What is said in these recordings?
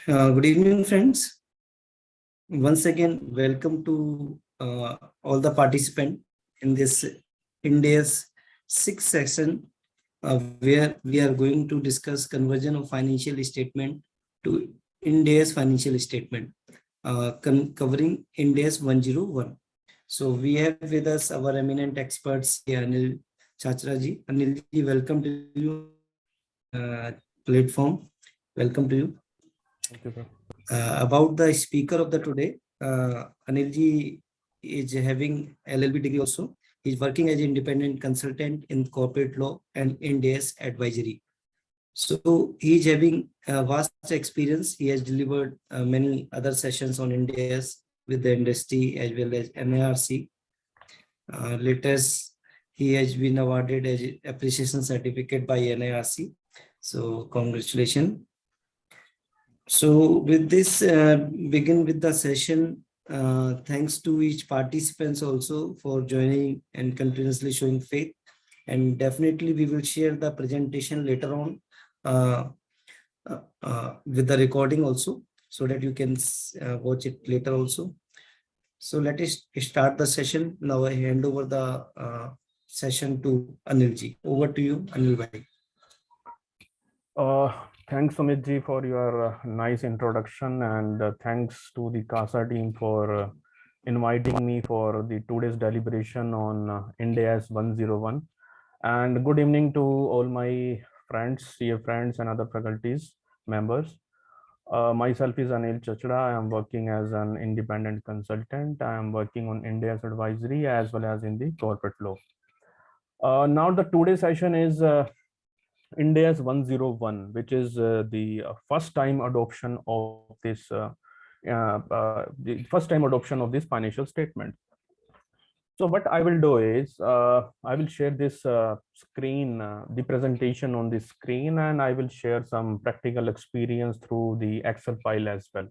Good evening, friends. Once again, welcome to all the participants in this IND-AS 6th session, where we are going to discuss conversion of financial statement to IND-AS financial statement, covering IND-AS 101. So we have with us our eminent experts, Anil Chachra ji. Anil ji, welcome to you platform. Welcome to you. Thank you, sir. About the speaker of the today, Anil ji is having LLB degree also. He's working as an independent consultant in corporate law and IND-AS advisory. So he's having a vast experience. He has delivered many other sessions on IND-AS with the industry as well as NARC. Latest, he has been awarded as appreciation certificate by NARC. So congratulations. So with this, begin with the session. Thanks to each participants also for joining and continuously showing faith. And definitely we will share the presentation later on with the recording also, so that you can watch it later also. So let us start the session. Now I hand over the session to Anil ji. Over to you, Anil bhai. Thanks, Sumit ji, for your nice introduction, and thanks to the CASA team for inviting me for the today's deliberation on IND-AS 101. And good evening to all my friends, dear friends, and other faculties members. Myself is Anil Chachra. I am working as an independent consultant. I am working on IND-AS advisory as well as in the corporate law. Now the today's session is IND-AS 101, which is the first time adoption of this financial statement. So what I will do is I will share this screen, the presentation on the screen, and I will share some practical experience through the Excel file as well.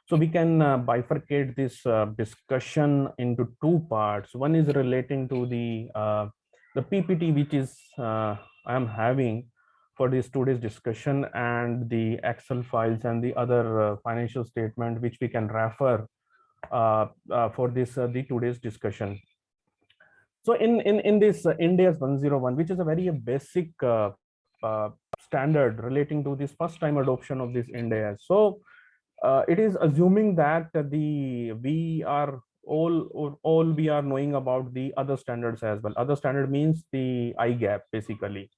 So we can bifurcate this discussion into two parts. One is relating to the PPT, which is I am having for this today's discussion, and the Excel files and the other financial statement which we can refer for this the today's discussion. So in this IND-AS 101, which is a very basic standard relating to this first time adoption of this IND-AS. So it is assuming that we are all we are knowing about the other standards as well. Other standard means the IGAP basically,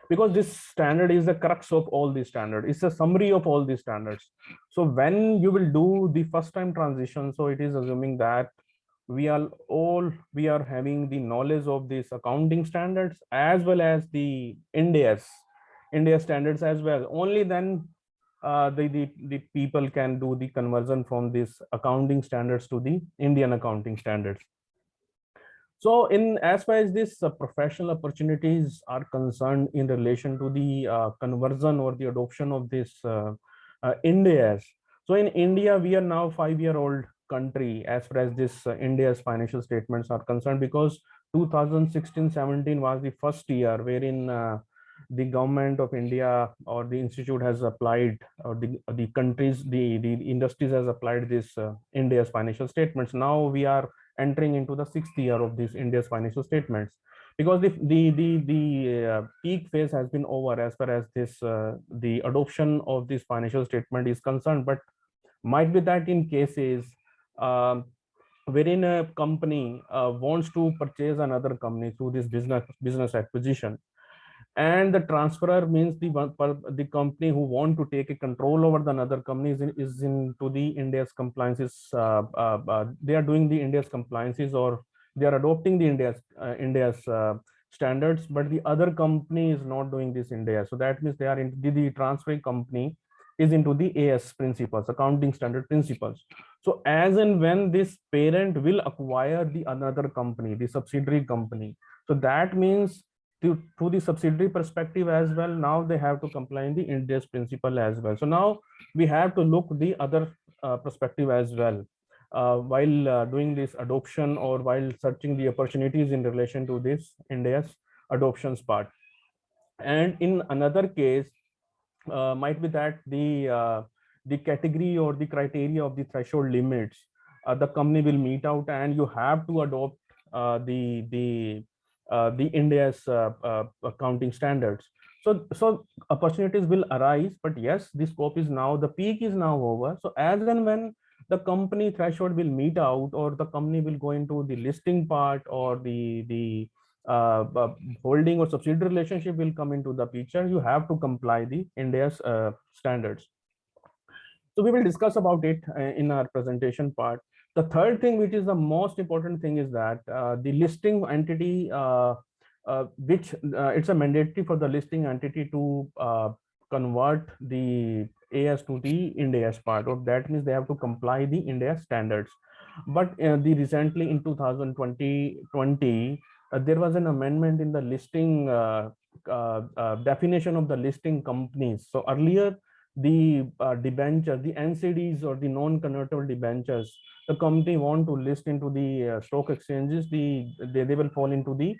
because this standard is the crux of all these standards. It's a summary of all these standards. So when you will do the first time transition, so it is assuming that we are having the knowledge of these accounting standards as well as the IND-AS standards as well. Only then the people can do the conversion from these accounting standards to the Indian accounting standards. So in as far as this professional opportunities are concerned in relation to the conversion or the adoption of this IND-AS. So in India, we are now 5-year-old country as far as this IND-AS financial statements are concerned, because 2016-17 was the first year wherein the government of India or the institute has applied, or the countries, the industries has applied this IND-AS financial statements. Now we are entering into the 6th year of this IND-AS financial statements, because the peak phase has been over as far as this the adoption of this financial statement is concerned. But might be that in cases wherein a company wants to purchase another company through this business acquisition, and the transferor means the company who want to take a control over the another company is into the IND-AS compliances. They are doing the IND-AS compliances, or they are adopting the IND-AS standards, but the other company is not doing this IND-AS. So that means they are in the transferring company is into the AS principles, accounting standard principles. So as and when this parent will acquire the another company, the subsidiary company, so that means to the subsidiary perspective as well, now they have to comply in the IND-AS principle as well. So now we have to look the other perspective as well while doing this adoption, or while searching the opportunities in relation to this IND-AS adoptions part. And in another case, might be that the the category or the criteria of the threshold limits, the company will meet out, and you have to adopt the IND-AS accounting standards. So opportunities will arise, but yes, the scope is now, the peak is now over. So as and when the company threshold will meet out, or the company will go into the listing part, or the holding or subsidiary relationship will come into the picture, you have to comply the IND-AS standards. So we will discuss about it in our presentation part. The third thing, which is the most important thing, is that the listing entity, which it's a mandatory for the listing entity to convert the AS to the IND-AS part, or that means they have to comply the IND-AS standards. But the recently in 2020, there was an amendment in the listing definition of the listing companies. So earlier, the debenture, the NCDs or the non-convertible debentures, the company want to list into the stock exchanges, they will fall into the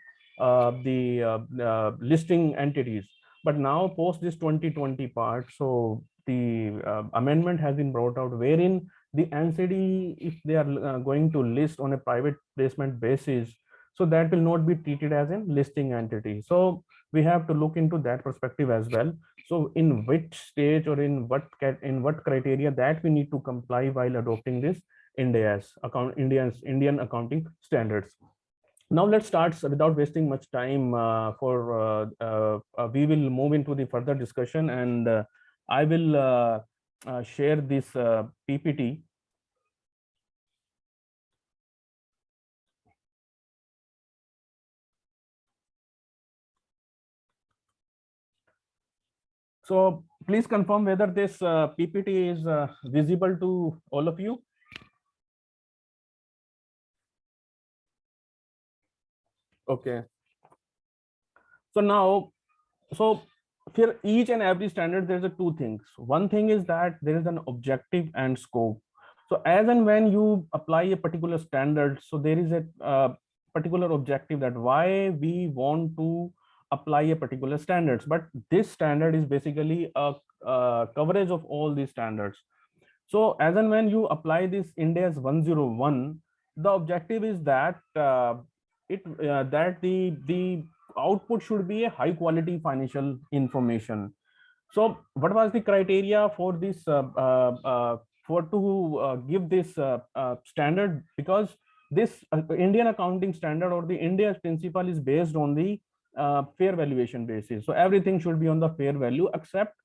listing entities. But now post this 2020 part, so the amendment has been brought out, wherein the NCD, if they are going to list on a private placement basis, so that will not be treated as a listing entity. So we have to look into that perspective as well. So in which stage, or in what criteria that we need to comply while adopting this IND-AS Indian accounting standards. Now let's start without wasting much time. We will move into the further discussion, and I will share this PPT. So please confirm whether this PPT is visible to all of you. Okay. So now, so for each and every standard, there's a two things. One thing is that there is an objective and scope. So as and when you apply a particular standard, so there is a particular objective, that why we want to apply a particular standards. But this standard is basically a coverage of all these standards. So as and when you apply this IND-AS 101, the objective is that the output should be a high quality financial information. So what was the criteria for this give this standard? Because this Indian accounting standard, or the IND-AS principle, is based on the fair valuation basis. So everything should be on the fair value, except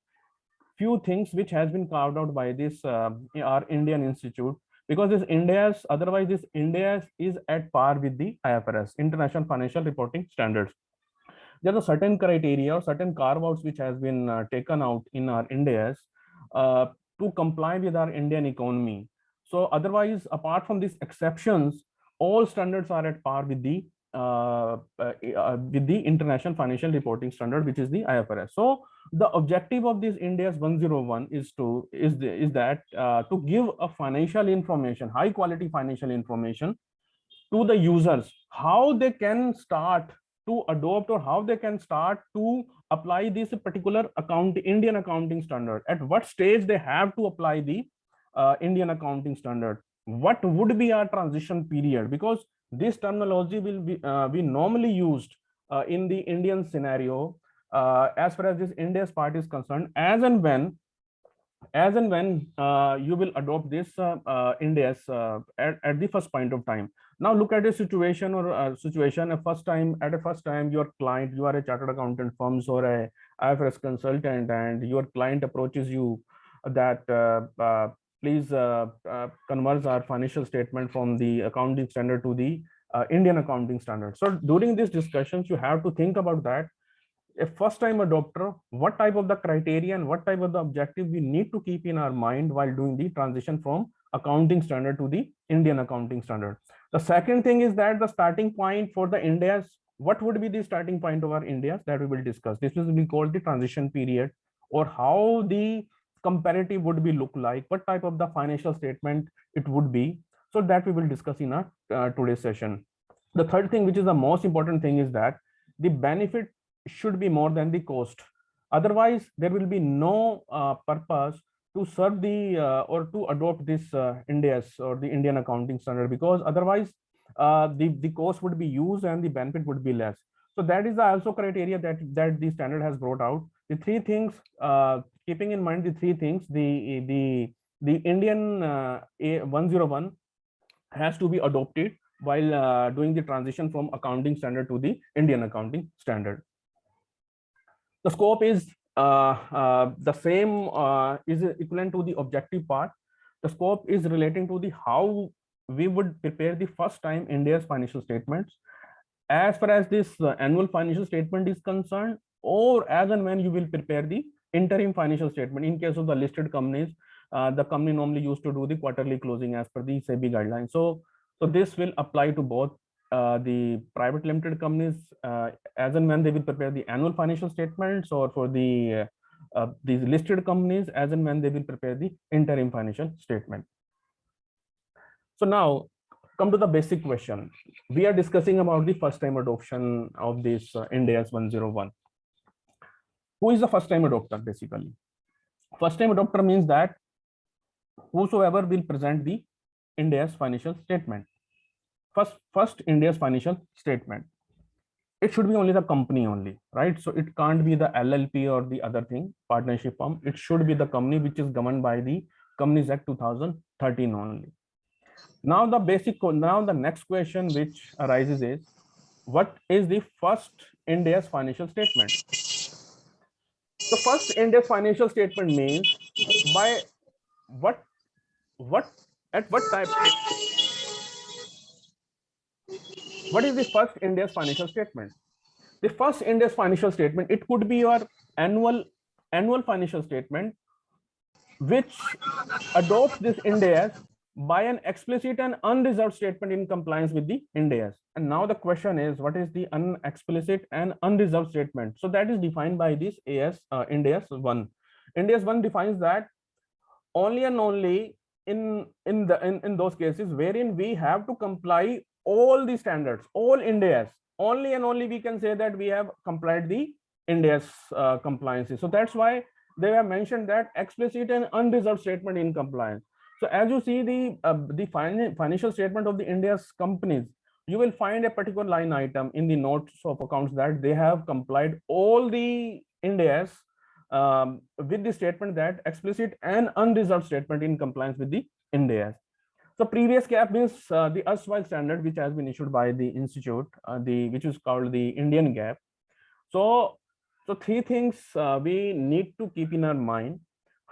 few things which has been carved out by this our Indian institute, because this IND-AS, otherwise this IND-AS is at par with the IFRS, International Financial Reporting Standards. There are certain criteria or certain carve-outs which has been taken out in our IND-AS to comply with our Indian economy. So otherwise, apart from these exceptions, all standards are at par with the International Financial Reporting Standard, which is the IFRS. So the objective of this IND-AS 101 is to give a financial information, high quality financial information, to the users, how they can start to adopt, or how they can start to apply this particular Indian accounting standard, at what stage they have to apply the Indian accounting standard, what would be our transition period, because this terminology will be normally used in the Indian scenario as far as this IND-AS part is concerned, as and when you will adopt this IND-AS at the first point of time. Now look at a situation, or a situation, at a first time your client, you are a chartered accountant firms or a IFRS consultant, and your client approaches you that please convert our financial statement from the accounting standard to the Indian accounting standard. So during these discussions, you have to think about that. A first time adopter, what type of the criteria and what type of the objective we need to keep in our mind while doing the transition from accounting standard to the Indian accounting standard. The second thing is that the starting point for the IND-AS, what would be the starting point of our IND-AS, that we will discuss. This will be called the transition period, or how the comparative would be look like, what type of the financial statement it would be. So that we will discuss in our today's session. The third thing, which is the most important thing, is that the benefit should be more than the cost. Otherwise, there will be no purpose to serve the or to adopt this IND-AS or the Indian accounting standard, because otherwise the cost would be used and the benefit would be less. So that is the also criteria that the standard has brought out. The three things, keeping in mind the three things, the Indian A101 has to be adopted while doing the transition from accounting standard to the Indian accounting standard. The scope is the same, is equivalent to the objective part. The scope is relating to the how we would prepare the first time India's financial statements, as far as this annual financial statement is concerned, or as and when you will prepare the interim financial statement. In case of the listed companies, the company normally used to do the quarterly closing as per the SEBI guidelines. So this will apply to both the private limited companies as and when they will prepare the annual financial statements, or for the these listed companies as and when they will prepare the interim financial statement. So now come to the basic question. We are discussing about the first time adoption of this IND-AS 101. Who is the first time adopter? Basically, first time adopter means that whosoever will present the IND-AS financial statement. First IND-AS financial statement, it should be only the company only, right? So it can't be the LLP or the other thing, partnership firm. It should be the company which is governed by the Companies Act 2013 only. Now the next question which arises is, what is the first IND-AS financial statement? The first IND-AS financial statement means by what at what time. What is the first IND-AS financial statement? The first IND-AS financial statement, it could be your annual financial statement, which adopts this IND-AS by an explicit and unreserved statement in compliance with the IND-AS. And now the question is, what is the explicit and unreserved statement? So that is defined by this IND-AS 1. IND-AS 1 defines that only and only in those cases wherein we have to comply all the standards, all IND-AS, only and only we can say that we have complied the IND-AS compliances. So that's why they have mentioned that explicit and unreserved statement in compliance. So as you see the financial statement of the IND-AS companies, you will find a particular line item in the notes of accounts that they have complied all the IND-AS with the statement that explicit and unreserved statement in compliance with the IND-AS. So previous GAAP means the erstwhile standard which has been issued by the institute, which is called the Indian GAAP. So three things we need to keep in our mind.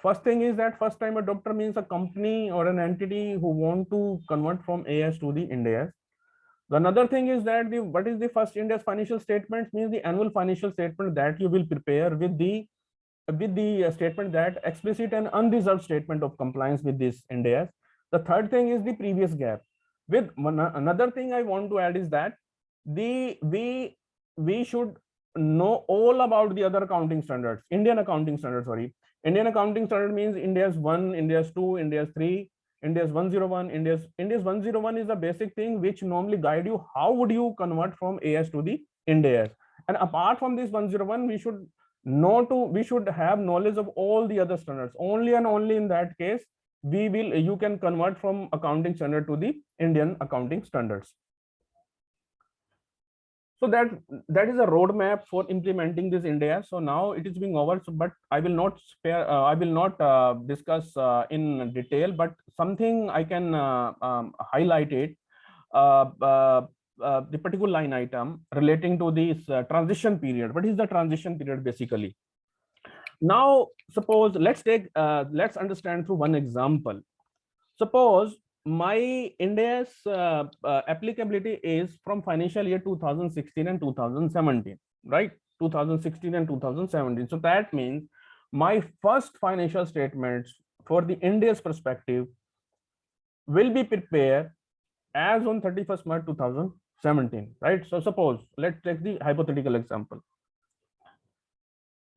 First thing is that first time adopter means a company or an entity who want to convert from AS to the IND-AS. The another thing is that what is the first IND-AS financial statement means the annual financial statement that you will prepare with the statement that explicit and unreserved statement of compliance with this IND-AS. The third thing is the previous GAAP. With another thing I want to add is that we should know all about the other accounting standards, Indian accounting standards. Sorry, Indian accounting standard means IND-AS 1, IND-AS 2, IND-AS 3, IND-AS 101. IND-AS 101 is a basic thing which normally guide you how would you convert from AS to the IND-AS. And apart from this 101, we should have knowledge of all the other standards. Only and only in that case you can convert from accounting standard to the Indian accounting standards. So that is a roadmap for implementing this IND-AS. So now it is being over, but I will not discuss in detail, but something I can highlight it, the particular line item relating to this transition period. What is the transition period basically? Now suppose let's understand through one example. Suppose my IND-AS applicability is from financial year 2016 and 2017, right? 2016 and 2017. So that means my first financial statements for the IND-AS perspective will be prepared as on 31st March 2017, right? So suppose let's take the hypothetical example.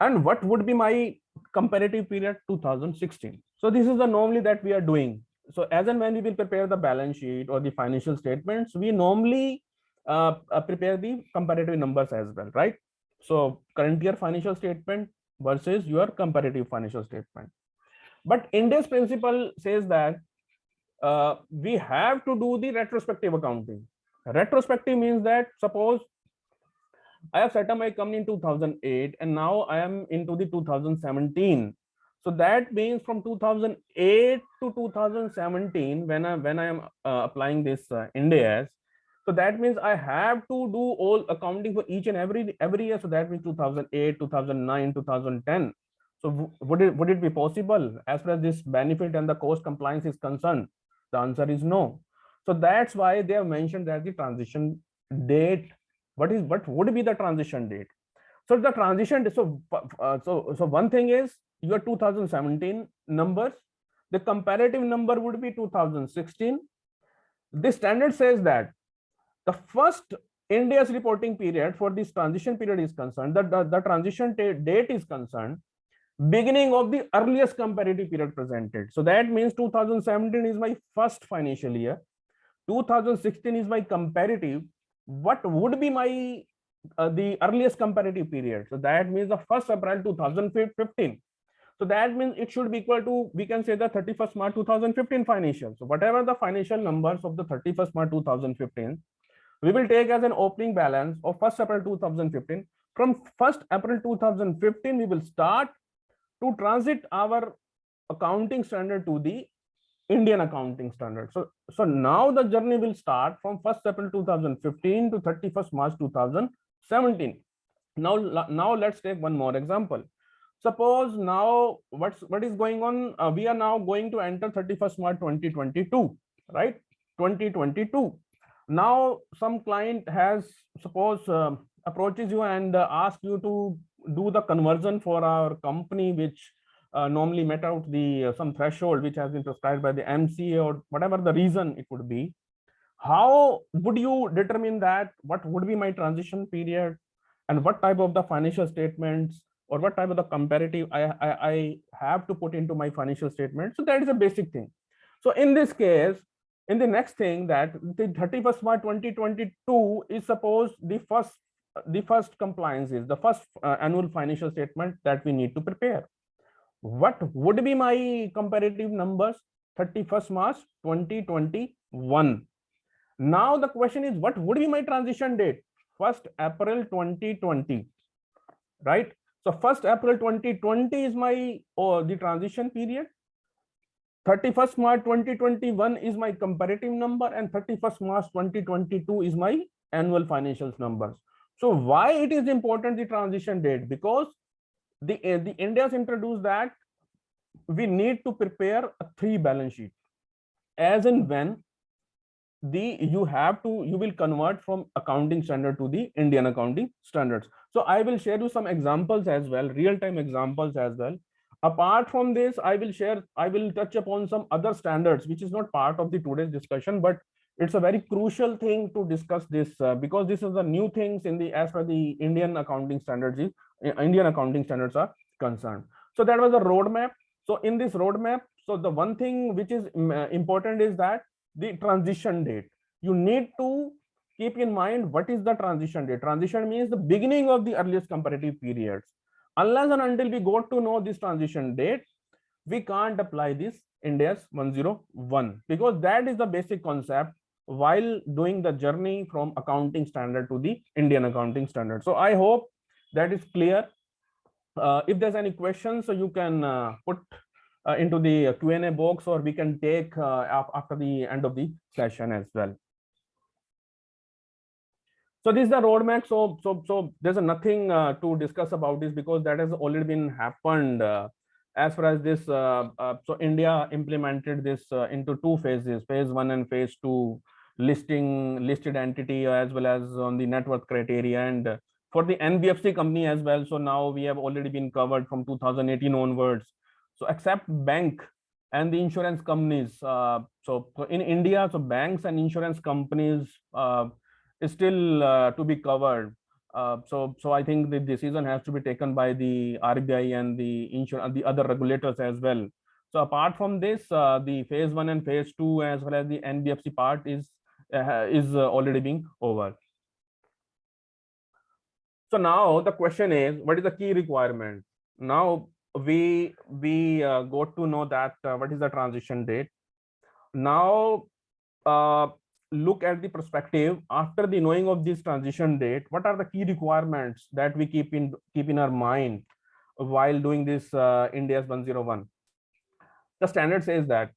And what would be my comparative period? 2016. So this is the normally that we are doing. So as and when we will prepare the balance sheet or the financial statements, we normally prepare the comparative numbers as well, right? So current year financial statement versus your comparative financial statement. But IND-AS principle says that we have to do the retrospective accounting. Retrospective means that suppose I have set up my company in 2008 and now I am into the 2017. So that means from 2008 to 2017, when I am applying this IND-AS, so that means I have to do all accounting for each and every year. So that means 2008, 2009, 2010. So would it be possible as far as this benefit and the cost compliance is concerned? The answer is no. So that's why they have mentioned that the transition date, what would be the transition date? So the transition, so one thing is your 2017 numbers, the comparative number would be 2016. The standard says that the first IND-AS reporting period for this transition period is concerned, that the transition date is concerned, beginning of the earliest comparative period presented. So that means 2017 is my first financial year, 2016 is my comparative. What would be my the earliest comparative period? So that means the 1st April 2015. So that means it should be equal to, we can say, the 31st March 2015 financial. So whatever the financial numbers of the 31st March 2015, we will take as an opening balance of 1st April 2015. From 1st April 2015, we will start to transit our accounting standard to the Indian accounting standard. So now the journey will start from 1st April 2015 to 31st March 2017. Now let's take one more example. Suppose now what is going on? We are now going to enter 31st March 2022, right? 2022. Now some client has, suppose, approaches you and asks you to do the conversion for our company, which normally met out the some threshold which has been prescribed by the MCA or whatever the reason it would be. How would you determine that? What would be my transition period, and what type of the financial statements or what type of the comparative I have to put into my financial statement? So that is a basic thing. So in this case, in the next thing, that the 31st March 2022 is suppose the first compliance is the first annual financial statement that we need to prepare. What would be my comparative numbers? 31st March 2021. Now the question is, what would be my transition date? 1st April 2020, right? So 1st April 2020 is my the transition period. 31st March 2021 is my comparative number, and 31st March 2022 is my annual financials numbers. So why it is important, the transition date? Because the IND-AS introduced that we need to prepare a 3 balance sheet as and when you will convert from accounting standard to the Indian accounting standards. So I will share you some examples as well, real-time examples as well. Apart from this, I will touch upon some other standards which is not part of the today's discussion, but it's a very crucial thing to discuss this because this is the new things in the as per the Indian accounting standards are concerned. So that was a roadmap. So in this roadmap, so the one thing which is important is that the transition date. You need to keep in mind what is the transition date. Transition means the beginning of the earliest comparative periods. Unless and until we got to know this transition date, we can't apply this IND-AS 101 because that is the basic concept while doing the journey from accounting standard to the Indian accounting standard. So I hope that is clear. If there's any questions, so you can put into the Q&A box, or we can take after the end of the session as well. So this is the roadmap. So there's nothing to discuss about this because that has already been happened as far as this. So India implemented this into 2 phases, phase 1 and phase 2, listed entity as well as on the net worth criteria, and for the NBFC company as well. So now we have already been covered from 2018 onwards. So except bank and the insurance companies. So in India, so banks and insurance companies is still to be covered. So I think the decision has to be taken by the RBI and the other regulators as well. So apart from this, the phase 1 and phase 2 as well as the NBFC part is already being over. So now the question is, what is the key requirement? Now we got to know that what is the transition date. Now uh, look at the perspective after the knowing of this transition date. What are the key requirements that we keep in our mind while doing this IND-AS 101? The standard says that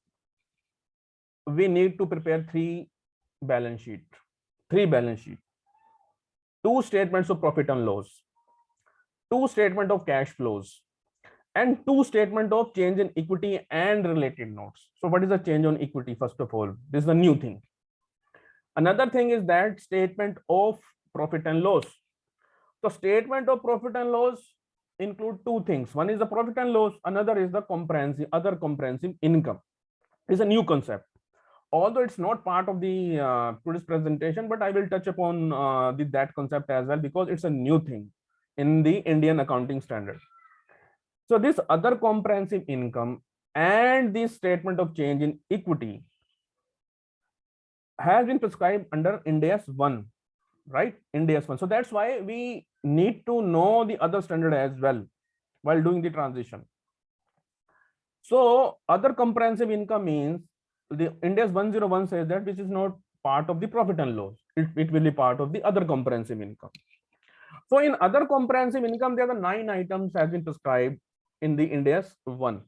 we need to prepare balance sheet, three balance sheet, two statements of profit and loss, two statement of cash flows, and two statement of change in equity and related notes. So what is the change on equity? First of all, this is the new thing. Another thing is that statement of profit and loss. So statement of profit and loss include two things. One is the profit and loss, another is the other comprehensive income. It's a new concept. Although it's not part of the today's presentation, but I will touch upon that concept as well, because it's a new thing in the Indian accounting standard. So this other comprehensive income and this statement of change in equity has been prescribed under IND-AS 1, right? IND-AS 1. So that's why we need to know the other standard as well while doing the transition. So other comprehensive income means the IND-AS 101 says that which is not part of the profit and loss. It will be part of the other comprehensive income. So in other comprehensive income, there are 9 items has been prescribed in the IND-AS 1.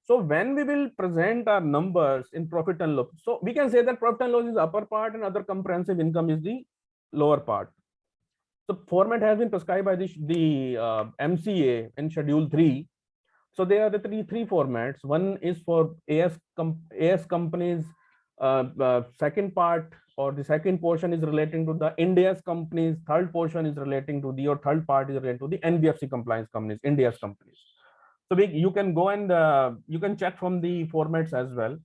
So when we will present our numbers in profit and loss, so we can say that profit and loss is the upper part and other comprehensive income is the lower part. The format has been prescribed by the MCA in Schedule 3. So there are the three formats. One is for AS companies. Second part or the second portion is relating to the IND-AS companies. Third portion is relating to the, or third part is related to the NBFC compliance companies, IND-AS companies. So you can go and you can check from the formats as well.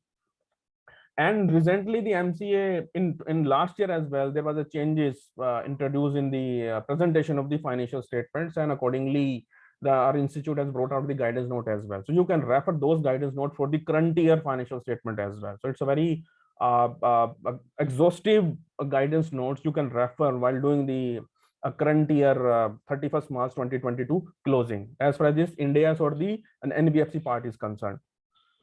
And recently the MCA in last year as well, there was a changes introduced in the presentation of the financial statements, and accordingly our institute has brought out the guidance note as well. So you can refer those guidance note for the current year financial statement as well. So it's a very exhaustive guidance notes you can refer while doing the current year 31st March 2022 closing, as far as this IND-AS or the an NBFC part is concerned.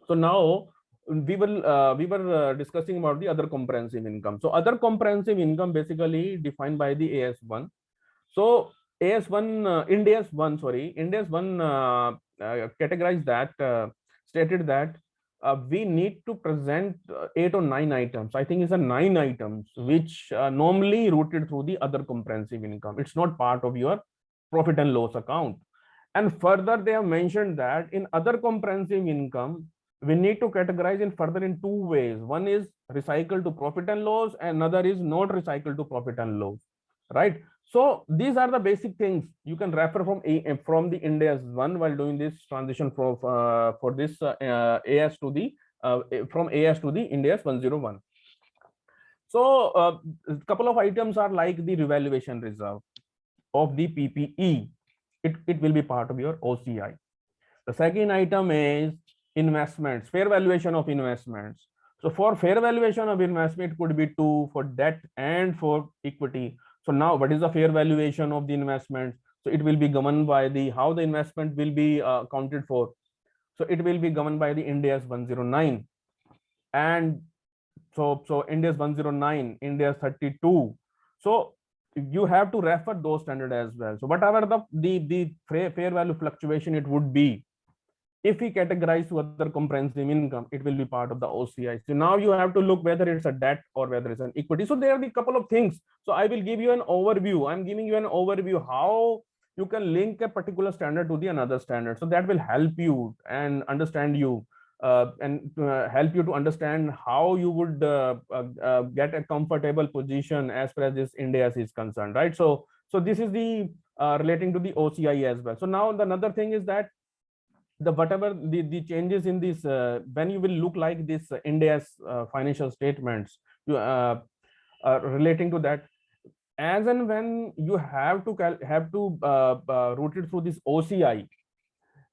So now we were discussing about the other comprehensive income. So other comprehensive income basically defined by the AS 1. So AS1 IND-AS 1, sorry, IND-AS 1 categorized that stated that we need to present 8 or 9 items. I think it's a 9 items which normally routed through the other comprehensive income. It's not part of your profit and loss account. And further, they have mentioned that in other comprehensive income, we need to categorize in further in 2 ways. One is recycle to profit and loss, and another is not recycle to profit and loss, right? So these are the basic things you can refer from the IND-AS 1 while doing this transition for this AS to the from AS to the IND-AS 101. So a couple of items are like the revaluation reserve of the PPE. It will be part of your OCI. The second item is investments, fair valuation of investments. So for fair valuation of investment, it could be 2 for debt and for equity. So now what is the fair valuation of the investment? So it will be governed by the how the investment will be accounted for. So it will be governed by the IND-AS 109. And so IND-AS 109, IND-AS 32. So you have to refer those standards as well. So whatever the fair value fluctuation it would be, if we categorize to other comprehensive income, it will be part of the OCI. So now you have to look whether it's a debt or whether it's an equity. So there are a couple of things. So I will give you an overview. I'm giving you an overview how you can link a particular standard to the another standard. So that will help you and understand you and help you to understand how you would get a comfortable position as far as this IND-AS is concerned, right? So this is the relating to the OCI as well. So now the another thing is that the whatever the changes in this when you will look like this IND-AS financial statements relating to that, as and when you have to route it through this OCI,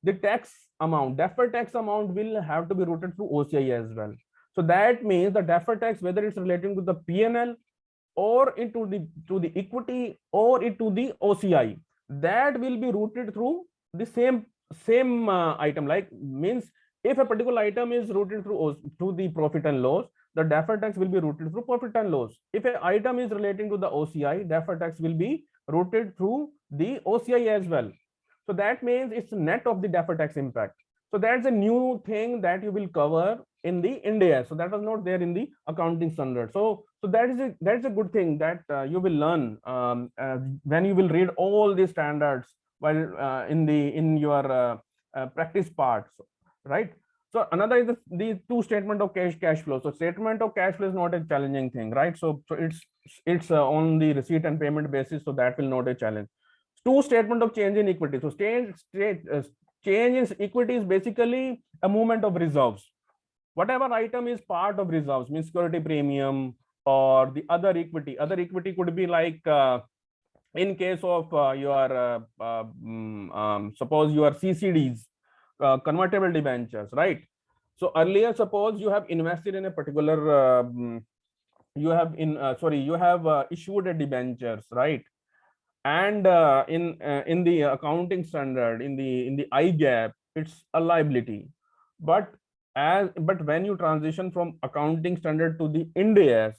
the tax amount, deferred tax amount will have to be routed through OCI as well. So that means the deferred tax, whether it's relating to the PNL or into the equity or into the OCI, that will be routed through the same same item, like means if a particular item is routed through the profit and loss, the deferred tax will be routed through profit and loss. If an item is relating to the OCI, deferred tax will be routed through the OCI as well. So that means it's net of the deferred tax impact. So that's a new thing that you will cover in the IND-AS. So that was not there in the accounting standard. So that's a good thing that you will learn when you will read all these standards while in your practice parts, right? So another is the two statement of cash flow. So statement of cash flow is not a challenging thing, right? So it's on the receipt and payment basis, so that will not a challenge. Two statement of change in equity. So change in equity is basically a movement of reserves. Whatever item is part of reserves, means security premium or the other equity. Other equity could be like in case of your suppose your CCDs, convertible debentures, right? So earlier, suppose you have invested in a particular you have issued a debentures, right? And in the accounting standard, in the IGAP, it's a liability. But when you transition from accounting standard to the IND-AS,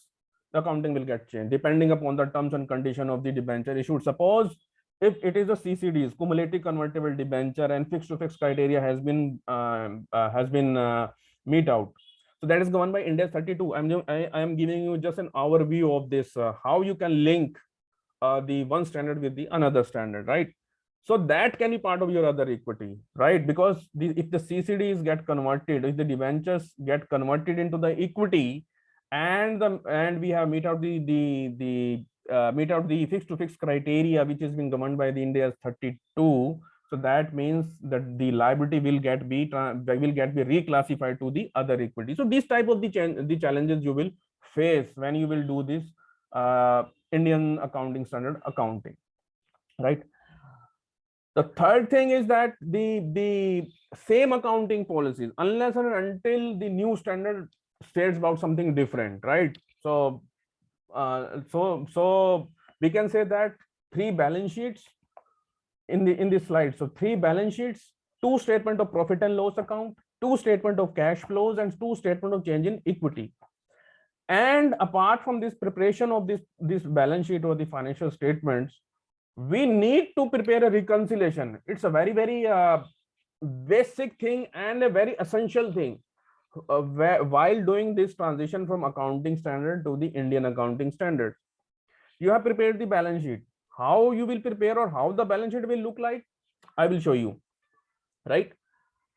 the accounting will get changed depending upon the terms and condition of the debenture issued. Suppose if it is a CCDs, cumulative convertible debenture, and fixed to fixed criteria has been meet out. So that is governed by IND-AS 32. I am giving you just an overview of this, how you can link the one standard with the another standard, right? So that can be part of your other equity, right? Because if the CCDs get converted, if the debentures get converted into the equity, and we have meet out the fixed to fixed criteria, which is being governed by the IND-AS 32. So that means that the liability will get be reclassified to the other equity. So these type of the challenges you will face when you will do this Indian accounting standard accounting, right? The third thing is that the same accounting policies, unless and until the new standard states about something different, right? So so we can say that three balance sheets in this slide. So three balance sheets, two statement of profit and loss account, two statement of cash flows, and two statement of change in equity. And apart from this preparation of this balance sheet or the financial statements, we need to prepare a reconciliation. It's a very basic thing and a very essential thing while doing this transition from accounting standard to the Indian accounting standard. You have prepared the balance sheet. How you will prepare or how the balance sheet will look like, I will show you, right?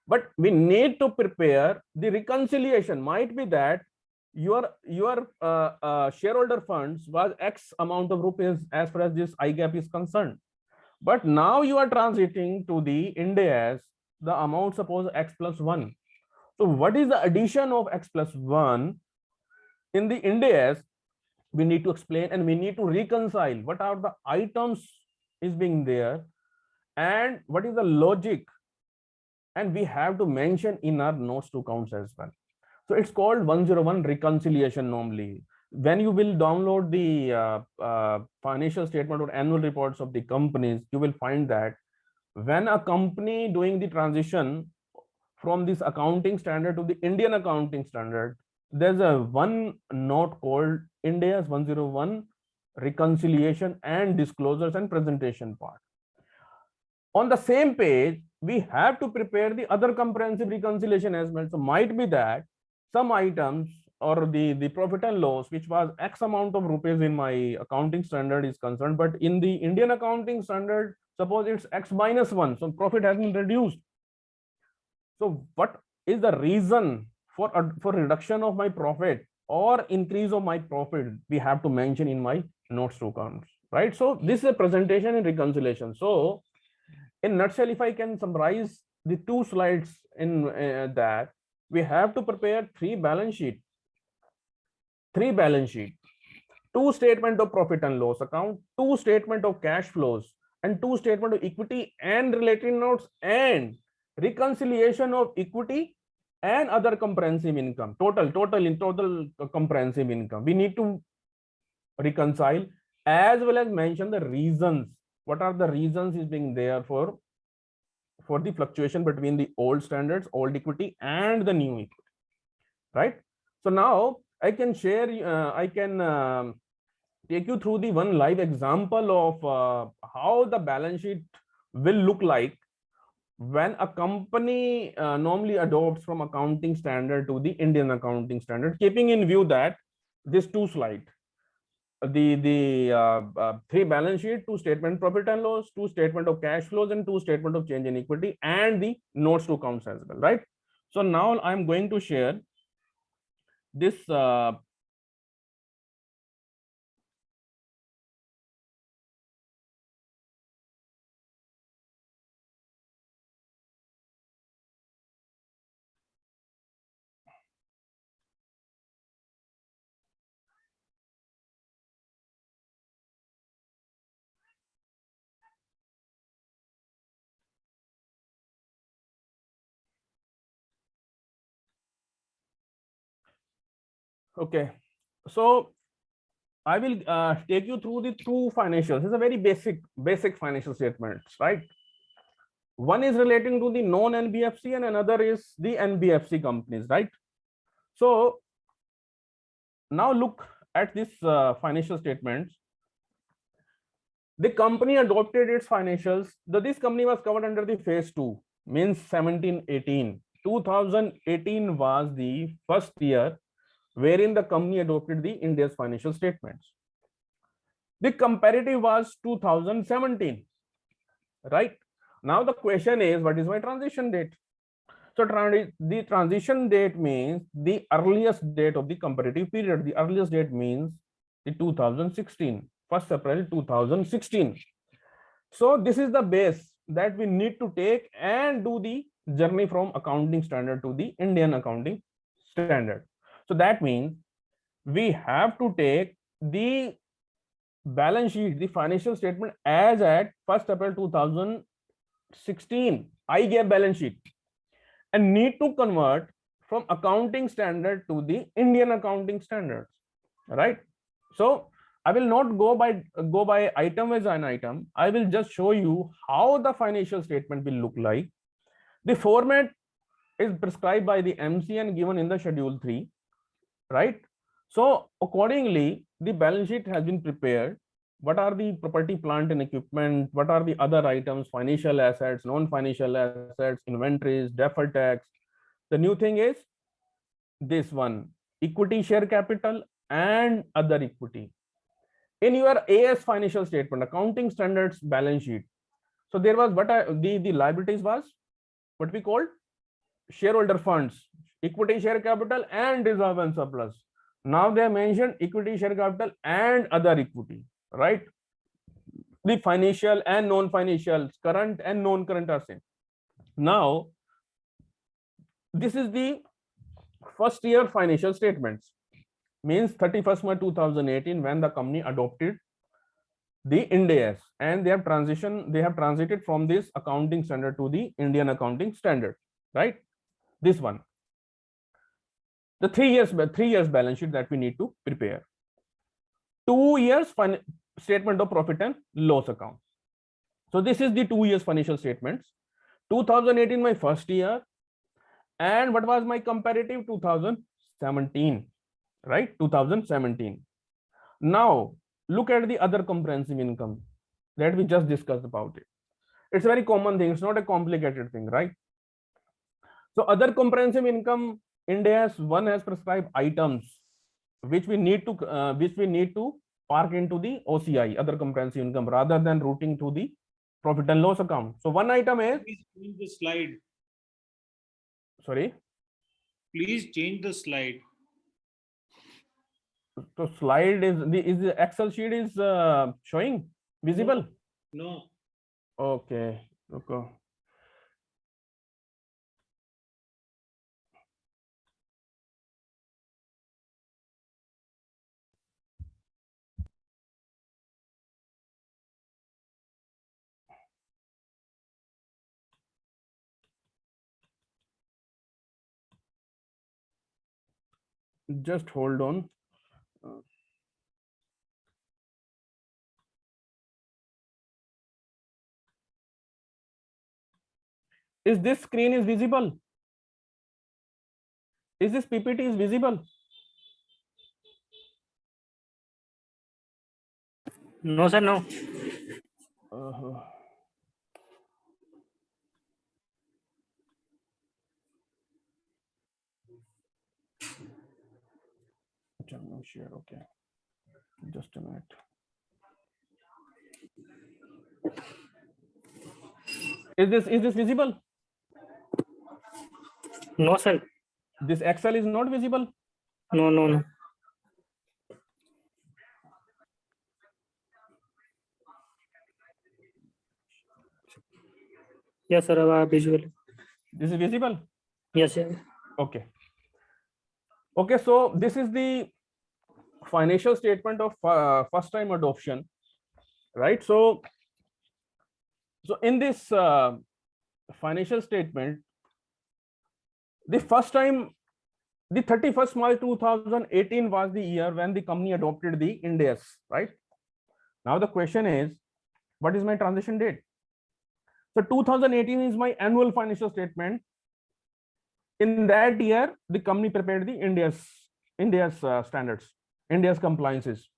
But we need to prepare the reconciliation. Might be that your shareholder funds was X amount of rupees as far as this IGAP is concerned, but now you are transiting to the IND-AS, the amount suppose X plus 1. So what is the addition of X plus 1 in the IND-AS? We need to explain and we need to reconcile what are the items is being there and what is the logic, and we have to mention in our notes to accounts as well. So it's called 101 reconciliation. Normally when you will download the financial statement or annual reports of the companies, you will find that when a company doing the transition from this accounting standard to the Indian accounting standard, there's a one note called IND-AS 101 reconciliation and disclosures and presentation part. On the same page, we have to prepare the other comprehensive reconciliation as well. So might be that some items or the profit and loss, which was X amount of rupees in my accounting standard is concerned, but in the Indian accounting standard, suppose it's X minus 1, so profit has been reduced. So what is the reason for reduction of my profit or increase of my profit? We have to mention in my notes to accounts, right? So this is a presentation and reconciliation. So in nutshell, if I can summarize the two slides in that, we have to prepare three balance sheet, two statement of profit and loss account, two statement of cash flows, and two statement of equity and related notes, and reconciliation of equity and other comprehensive income, total comprehensive income. We need to reconcile as well as mention the reasons. What are the reasons is being there for for the fluctuation between the old standards, old equity, and the new equity, right? So now I can share, I can take you through the one live example of how the balance sheet will look like when a company normally adopts from accounting standard to the Indian accounting standard, keeping in view that this two slide, three balance sheet, two statement profit and loss, two statement of cash flows, and two statement of change in equity, and the notes to accounts as well, right? So now I'm going to share this okay. So I will take you through the two financials. It's a very basic financial statements, right? One is relating to the non-NBFC and another is the NBFC companies, right? So now look at this financial statements. The company adopted its financials. This company was covered under the phase 2, means 17-18. 2018 was the first year wherein the company adopted the India's financial statements. The comparative was 2017, right? Now the question is, what is my transition date? So the transition date means the earliest date of the comparative period. The earliest date means the 2016, 1st April 2016. So this is the base that we need to take and do the journey from accounting standard to the Indian accounting standard. So that means we have to take the balance sheet, the financial statement as at 1st April 2016, IGAAP balance sheet, and need to convert from accounting standard to the Indian accounting standards, right? So I will not go by item as an item. I will just show you how the financial statement will look like. The format is prescribed by the MC and given in the schedule 3, right? So accordingly, the balance sheet has been prepared. What are the property, plant and equipment? What are the other items? Financial assets, non-financial assets, inventories, deferred tax. The new thing is this one, equity share capital and other equity. In your AS financial statement, accounting standards balance sheet. So there was the liabilities was what we called shareholder funds, equity share capital and reserve and surplus. Now they have mentioned equity share capital and other equity, right? The financial and non-financial, current and non-current are same. Now this is the first year financial statements, means 31st March 2018 when the company adopted the IND-AS, and they have transited from this accounting standard to the Indian accounting standard, right? This one, the 3 years balance sheet that we need to prepare. 2 years statement of profit and loss account. So this is the 2 years financial statements. 2018 my first year, and what was my comparative? 2017, right? 2017. Now look at the other comprehensive income that we just discussed about it. It's a very common thing. It's not a complicated thing, right? So other comprehensive income, IND-AS 1 has prescribed items which we need to park into the OCI, other comprehensive income, rather than routing to the profit and loss account. So one item is, please change the slide. Sorry, Please change the slide. so slide is the Excel sheet is showing visible? No. Okay. Just hold on. Is this screen is visible? Is this PPT is visible? No, sir, no. Uh, no share. Okay, just a minute. Is this visible? No, sir. This Excel is not visible. No, no, no. Yes, sir. Visual. This is visible. Yes, sir. Okay. Okay, so this is the financial statement of first time adoption, right? So in this financial statement, the first time, the 31st March 2018 was the year when the company adopted the IND-AS, right? Now the question is, what is my transition date? So 2018 is my annual financial statement. In that year, the company prepared the IND-AS standards, IND-AS compliances.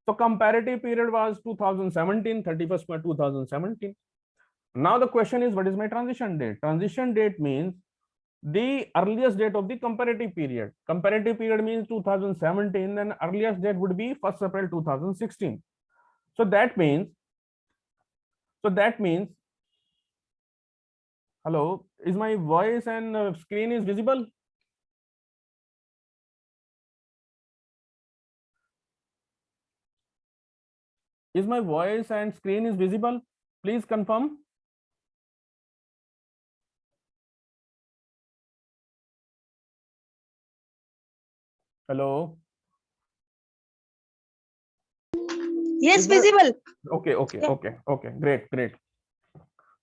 So comparative period was 2017, 31st March 2017. Now the question is, what is my transition date? Transition date means the earliest date of the comparative period. Comparative period means 2017, then earliest date would be 1st April 2016. So that means, hello, is my voice and screen is visible? Is my voice and screen is visible? Please confirm. Hello. Yes, Is there- visible. Okay, great.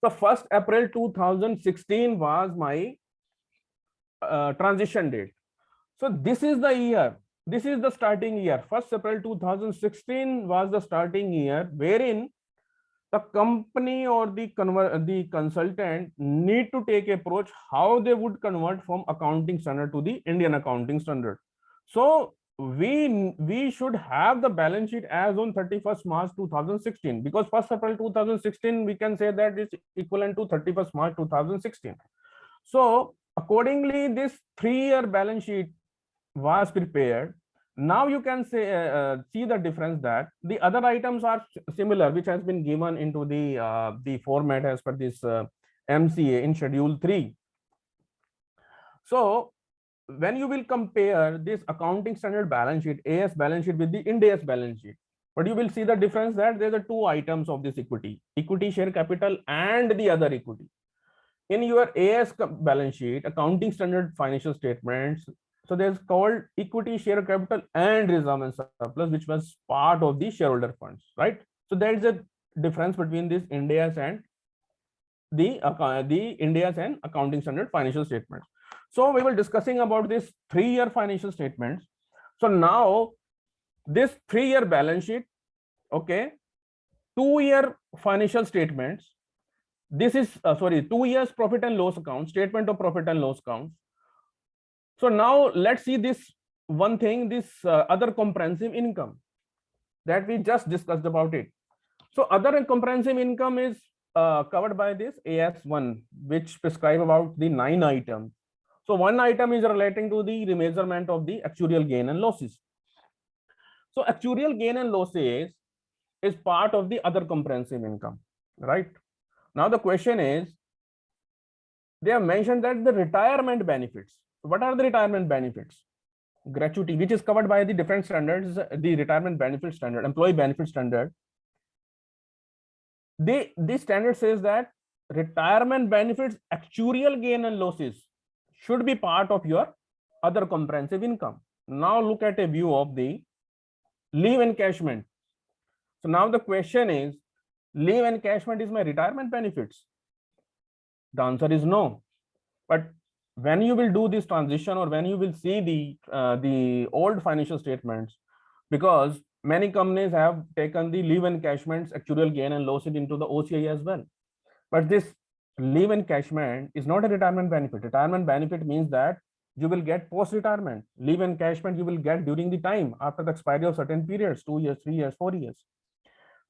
So 1st April 2016 was my transition date. So this is the year, this is the starting year. 1st April 2016 was the starting year wherein the company or the consultant need to take approach how they would convert from accounting standard to the Indian accounting standard. So we should have the balance sheet as on 31st March 2016, because 1st April 2016 we can say that it's equivalent to 31st March 2016. So accordingly, this 3-year balance sheet was prepared. Now you can say see the difference that the other items are similar, which has been given into the format as per this MCA in Schedule 3. So when you will compare this accounting standard balance sheet, AS balance sheet, with the IND-AS balance sheet, but you will see the difference that there are 2 items of this equity share capital and the other equity. In your AS balance sheet, accounting standard financial statements, so there's called equity share capital and reserve and surplus, which was part of the shareholder funds, right? So there is a difference between this IND-AS and the IND-AS and accounting standard financial statements. So we were discussing about this 3-year financial statements. So now this 3-year balance sheet, okay, 2-year financial statements. This is 2 years profit and loss account, statement of profit and loss account. So now let's see this one thing, this other comprehensive income that we just discussed about it. So other comprehensive income is covered by this AS1, which prescribe about the 9 items. So one item is relating to the remeasurement of the actuarial gain and losses. So actuarial gain and losses is part of the other comprehensive income, right? Now the question is, they have mentioned that the retirement benefits. What are the retirement benefits? Gratuity, which is covered by the different standards, the retirement benefit standard, employee benefit standard. This standard says that retirement benefits, actuarial gain and losses should be part of your other comprehensive income. Now look at a view of the leave encashment. So now the question is, leave encashment is my retirement benefits? The answer is no. But when you will do this transition, or when you will see the old financial statements, because many companies have taken the leave encashments, actuarial gain and losses into the OCI as well. But this leave encashment is not a retirement benefit. Retirement benefit means that you will get post-retirement. Leave encashment you will get during the time after the expiry of certain periods, 2 years, 3 years, 4 years.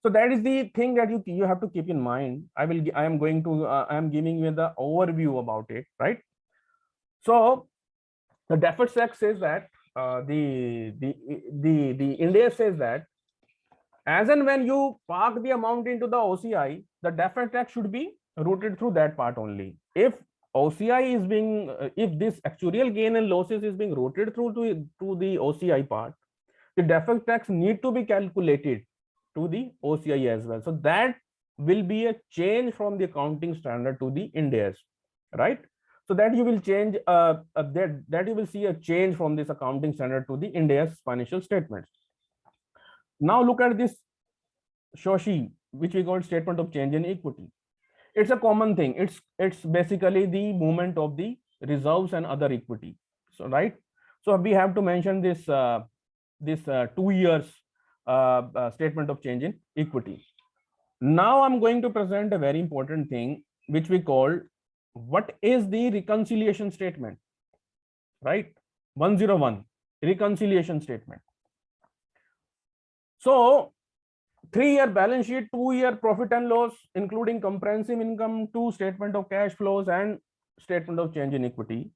So that is the thing that you have to keep in mind. I am giving you the overview about it, right? So the deferred tax says that the IND-AS says that as and when you park the amount into the OCI, the deferred tax should be routed through that part only. If OCI is being, if this actuarial gain and losses is being routed through to the OCI part, the deferred tax need to be calculated to the OCI as well. So that will be a change from the accounting standard to the IND-AS, right? So that you will change, that you will see a change from this accounting standard to the IND-AS financial statements. Now look at this SHOSHI, which we call statement of change in equity. It's a common thing. It's basically the movement of the reserves and other equity. So right. So we have to mention this 2 years statement of change in equity. Now I'm going to present a very important thing, which we call what is the reconciliation statement, right? 101 reconciliation statement. So 3-year balance sheet, 2-year profit and loss, including comprehensive income, 2 statement of cash flows and statement of change in equity.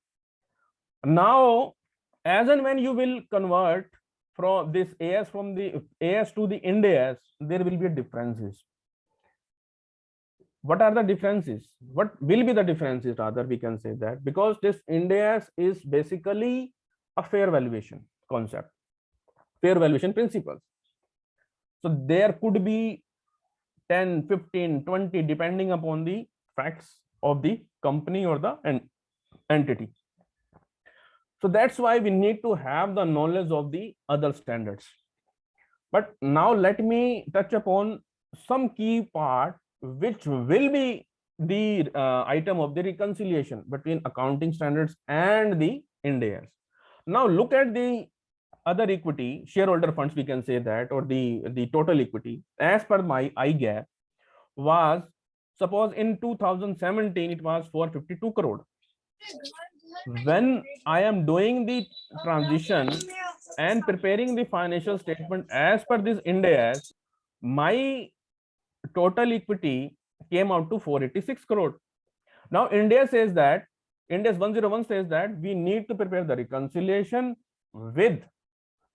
Now, as and when you will convert from this AS from the AS to the IND-AS, there will be differences. What are the differences? What will be the differences? Rather, we can say that because this IND-AS is basically a fair valuation concept, fair valuation principles. So there could be 10, 15, 20, depending upon the facts of the company or the entity. So that's why we need to have the knowledge of the other standards. But now let me touch upon some key part which will be the item of the reconciliation between accounting standards and the IND-AS. Now look at the other equity, shareholder funds, we can say that, or the total equity as per my IGAP was, suppose in 2017 it was 452 crore. When I am doing the transition and preparing the financial statement as per this IND-AS, my total equity came out to 486 crore. Now IND-AS says that, IND-AS 101 says that we need to prepare the reconciliation with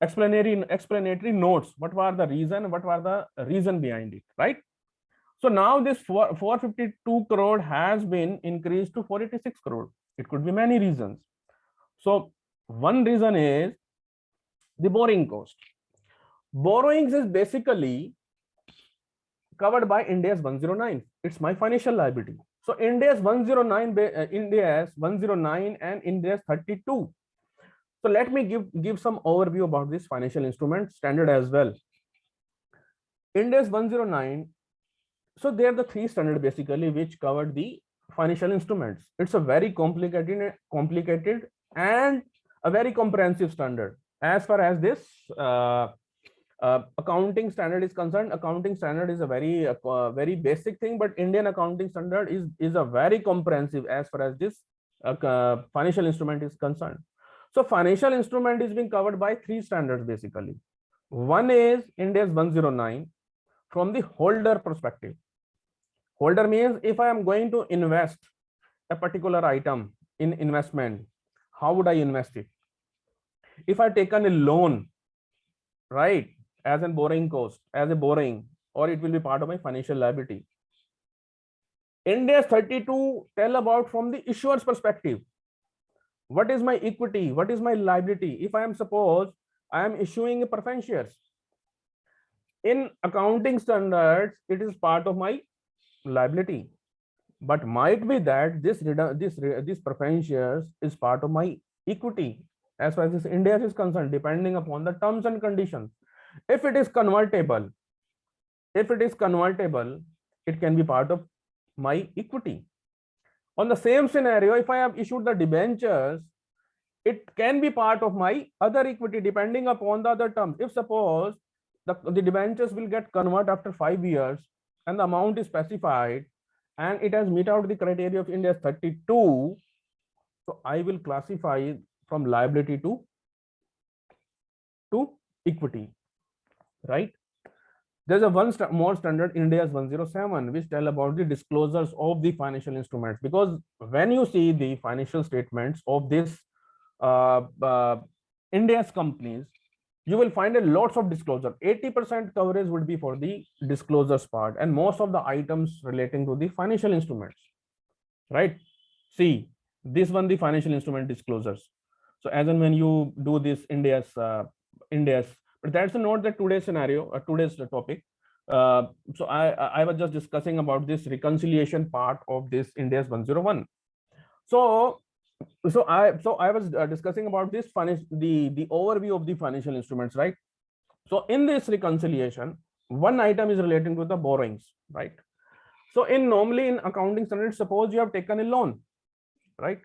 explanatory notes. What were the reason? What were the reason behind it, right? So now this 452 crore has been increased to 486 crore. It could be many reasons. So one reason is the borrowing cost. Borrowings is basically covered by IND-AS 109. It's my financial liability. So IND-AS 109, IND-AS 109 and IND-AS 32. So let me give some overview about this financial instrument standard as well. IND-AS 109. So they are the 3 standards basically which covered the financial instruments. It's a very complicated and a very comprehensive standard. As far as this accounting standard is concerned, accounting standard is a very basic thing, but Indian accounting standard is a very comprehensive as far as this financial instrument is concerned. So financial instrument is being covered by 3 standards basically. One is IND-AS 109 from the holder perspective. Holder means if I am going to invest a particular item in investment, how would I invest it? If I taken a loan, right, as a borrowing cost, as a borrowing, or it will be part of my financial liability. IND-AS 32 tell about from the issuer's perspective. What is my equity? What is my liability? If I am suppose I am issuing a preference shares. In accounting standards, it is part of my liability, but might be that this preference shares is part of my equity as far as this IND-AS is concerned, depending upon the terms and conditions. If it is convertible, it can be part of my equity. On the same scenario, if I have issued the debentures, it can be part of my other equity depending upon the other terms. If suppose the debentures will get converted after 5 years and the amount is specified, and it has met out the criteria of IND-AS 32, so I will classify it from liability to equity, right? There's a more standard IND-AS 107 which tell about the disclosures of the financial instruments, because when you see the financial statements of this IND-AS companies, you will find a lots of disclosure. 80% coverage would be for the disclosures part, and most of the items relating to the financial instruments, right? See this one, the financial instrument disclosures. So as and when you do this IND-AS, but that's not the today's scenario or today's topic. So I was just discussing about this reconciliation part of this IND-AS 101. So I was discussing about this the overview of the financial instruments, right? So in this reconciliation, one item is relating to the borrowings, right? So normally in accounting standards, suppose you have taken a loan, right?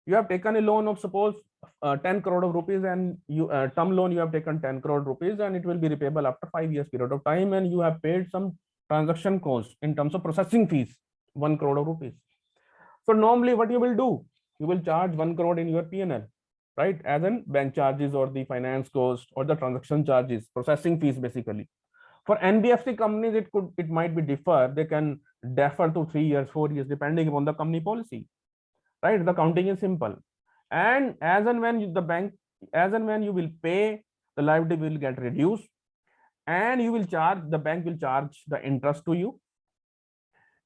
You have taken a loan of suppose 10 crore of rupees, and you term loan you have taken 10 crore rupees, and it will be repayable after 5 years period of time, and you have paid some transaction cost in terms of processing fees 1 crore of rupees. So normally what you will do, you will charge 1 crore in your P&L, right, as in bank charges or the finance cost or the transaction charges, processing fees basically. For NBFC companies, it might be differ. They can defer to 3 years, 4 years, depending upon the company policy, right? The counting is simple, and as and when you will pay, the liability will get reduced, and the bank will charge the interest to you,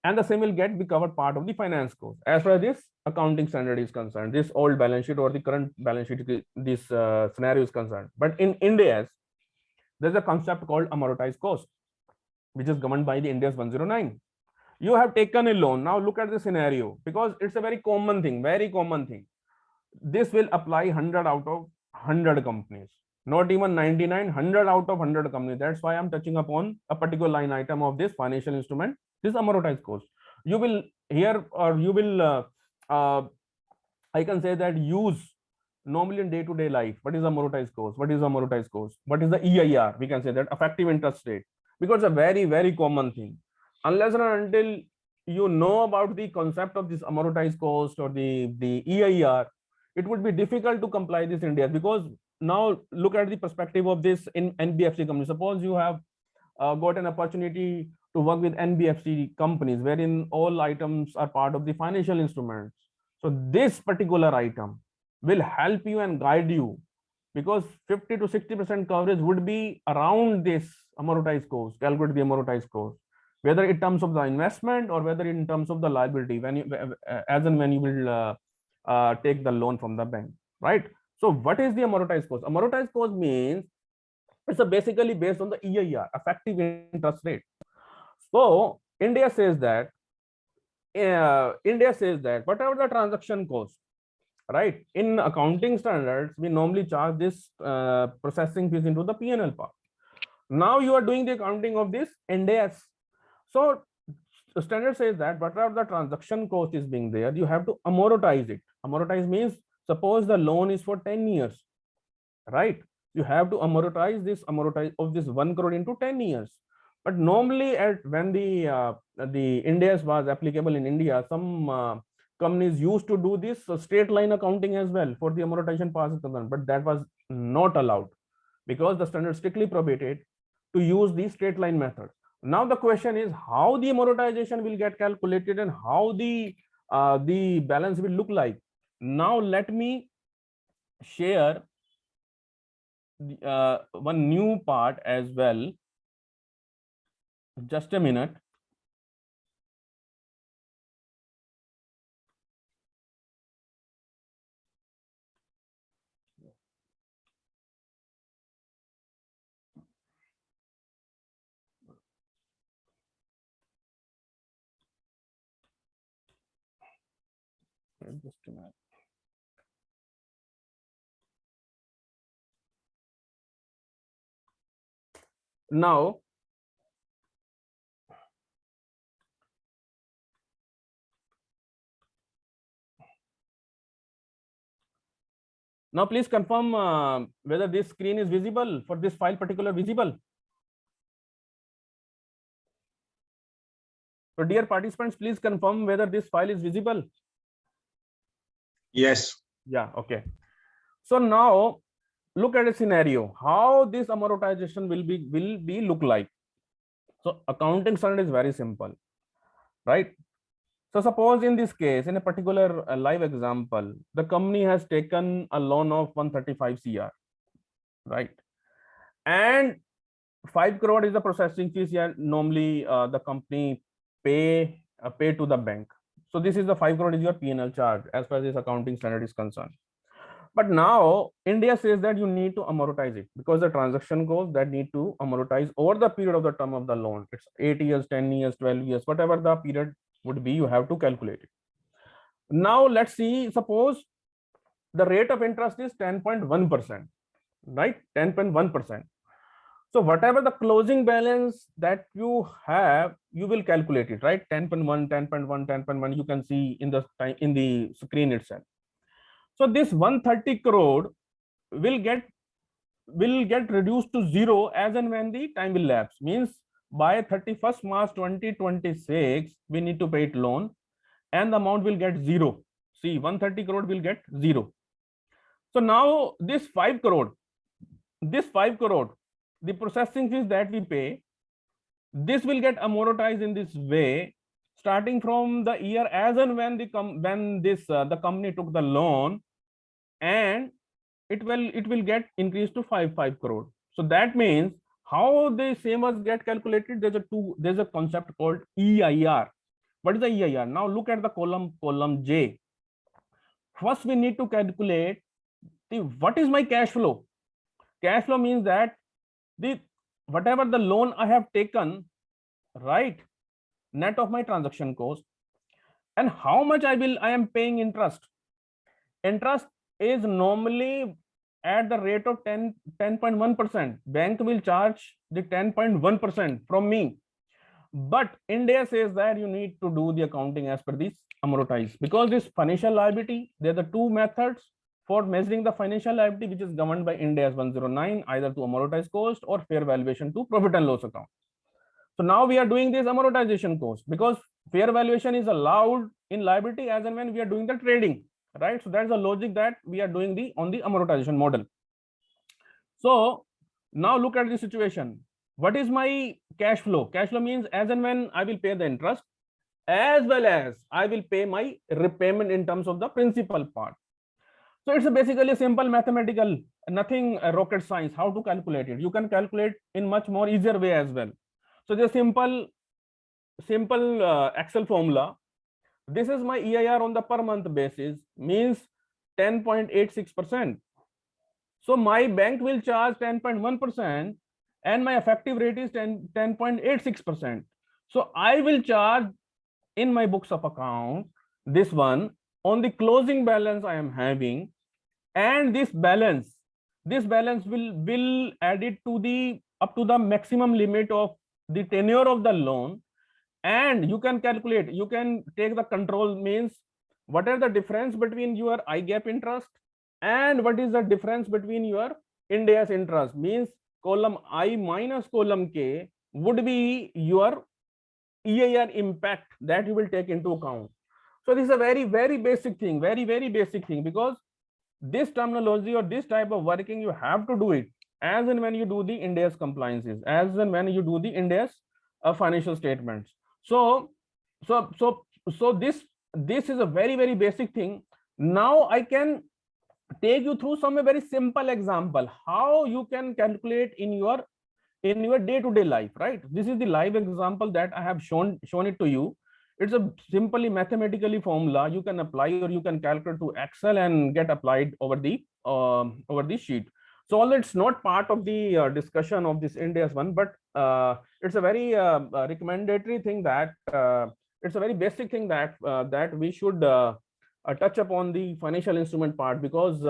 and the same will get be covered part of the finance cost as far as this accounting standard is concerned, this old balance sheet or the current balance sheet, this scenario is concerned. But in IND-AS, there's a concept called amortized cost, which is governed by the IND-AS 109. You have taken a loan. Now look at the scenario, because it's a very common thing. This will apply 100 out of 100 companies, not even 99, 100 out of 100 companies. That's why I'm touching upon a particular line item of this financial instrument, this amortized cost. You will hear, or you will I can say that use normally in day-to-day life. What is amortized cost? What is amortized cost? What is the EIR? We can say that effective interest rate, because it's a very, very common thing. Unless and until you know about the concept of this amortized cost or the EIR, it would be difficult to comply this IND-AS. Because now look at the perspective of this in NBFC company. Suppose you have got an opportunity to work with NBFC companies wherein all items are part of the financial instruments. So this particular item will help you and guide you, because 50 to 60% coverage would be around this amortized cost, calculate the amortized cost, whether in terms of the investment or whether in terms of the liability, when you as and when you will take the loan from the bank, right? So what is the amortized cost? Amortized cost means it's basically based on the EIR, effective interest rate. So India says that whatever the transaction cost, right, in accounting standards, we normally charge this processing fees into the P&L part. Now you are doing the accounting of this IND-AS. So the standard says that whatever the transaction cost is being there, you have to amortize it. Amortize means, suppose the loan is for 10 years, right? You have to amortize this 1 crore into 10 years. But normally when the IND-AS was applicable in India, some companies used to do this straight line accounting as well for the amortization part, but that was not allowed, because the standard strictly prohibited to use the straight line method. Now the question is how the amortization will get calculated and how the balance will look like. Now let me share one new part as well. Just a minute. Just a minute. Now please confirm whether this screen is visible for this file particular visible. So dear participants, please confirm whether this file is visible. Yes. Yeah, okay. So now look at a scenario, how this amortization will be look like. So accounting standard is very simple, right? So suppose in this case, in a particular live example, the company has taken a loan of 135 CR, right? And 5 crore is the processing fees. Yeah, normally the company pay to the bank. So this is the 5 crore is your P&L charge as far as this accounting standard is concerned. But now India says that you need to amortize it because the transaction goes that need to amortize over the period of the term of the loan. It's 8 years, 10 years, 12 years, whatever the period would be, you have to calculate it. Now let's see, suppose the rate of interest is 10.1%, right? 10.1%. So whatever the closing balance that you have, you will calculate it, right? 10.1, 10.1, 10.1, you can see in the screen itself. So this 130 crore will get reduced to zero as and when the time will lapse. Means by 31st March 2026, we need to pay it loan and the amount will get zero. See, 130 crore will get zero. So now this 5 crore, the processing fees that we pay, this will get amortized in this way, starting from the year as and when the company took the loan, and it will get increased to 5 crore. So that means how the same was get calculated. There's a concept called EIR. What is the EIR? Now look at the column J. First we need to calculate what is my cash flow. Cash flow means that whatever the loan I have taken, right, net of my transaction cost, and how much I am paying interest. Interest is normally at the rate of 10.1%. Bank will charge the 10.1% from me. But India says that you need to do the accounting as per this amortize, because this financial liability, there are the two methods for measuring the financial liability, which is governed by IND-AS 109, either to amortize cost or fair valuation to profit and loss account. So now we are doing this amortization cost because fair valuation is allowed in liability as and when we are doing the trading, right? So that's the logic that we are doing on the amortization model. So now look at the situation. What is my cash flow? Cash flow means as and when I will pay the interest, as well as I will pay my repayment in terms of the principal part. So it's basically a simple mathematical, nothing rocket science, how to calculate it. You can calculate in much more easier way as well. So the simple Excel formula. This is my EIR on the per month basis, means 10.86%. So my bank will charge 10.1% and my effective rate is 10.86%. So I will charge in my books of account this one on the closing balance I am having, and this balance will add it to up to the maximum limit of the tenure of the loan. And you can calculate, you can take the control, means what are the difference between your IGAAP interest and what is the difference between your IND-AS interest, means column I minus column K would be your EIR impact that you will take into account. So this is a very, very basic thing, very, very basic thing, because this terminology or this type of working, you have to do it as and when you do the IND-AS compliances, as and when you do the IND-AS financial statements. So this is a very, very basic thing. Now I can take you through some very simple example how you can calculate in your day-to-day life, right? This is the live example that I have shown it to you. It's a simply mathematically formula you can apply, or you can calculate to Excel and get applied over the sheet. So although it's not part of the discussion of this IND-AS one, but it's a very recommendatory thing that it's a very basic thing that we should touch upon the financial instrument part, because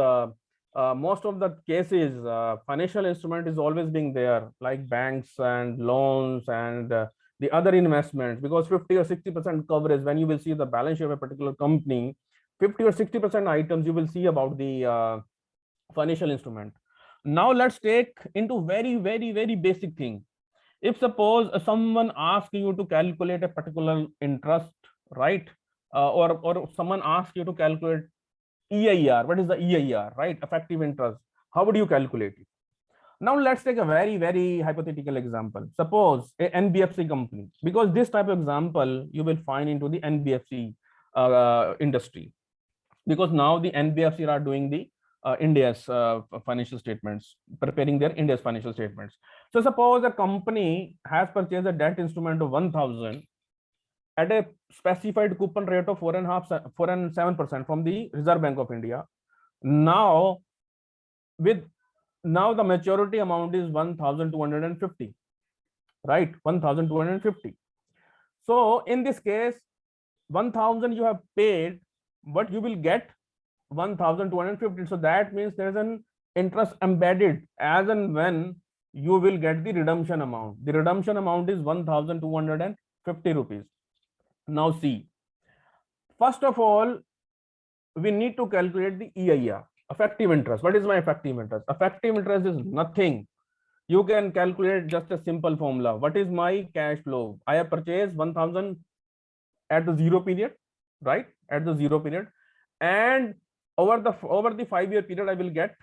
most of the cases financial instrument is always being there, like banks and loans and the other investments, because 50 or 60% coverage, when you will see the balance sheet of a particular company, 50 or 60% items you will see about the financial instrument. Now let's take into very, very, very basic thing. If suppose someone asks you to calculate a particular interest, right? Or someone asks you to calculate EIR. What is the EIR, right? Effective interest. How would you calculate it? Now let's take a very hypothetical example. Suppose a NBFC company, because this type of example you will find into the NBFC industry, because now the NBFC are doing the IND-AS financial statements, preparing their IND-AS financial statements. So suppose a company has purchased a debt instrument of 1,000 at a specified coupon rate of 4.5, 4.7% from the Reserve Bank of India. Now the maturity amount is 1,250, right? 1,250. So in this case, 1,000 you have paid, but you will get 1,250. So that means there is an interest embedded as and when you will get the redemption amount. The redemption amount is 1,250 rupees. Now see, first of all, we need to calculate the EIR, effective interest. What is my effective interest? Effective interest is nothing. You can calculate just a simple formula. What is my cash flow? I have purchased 1,000 at the zero period, right? At the zero period, and over the 5-year period, I will get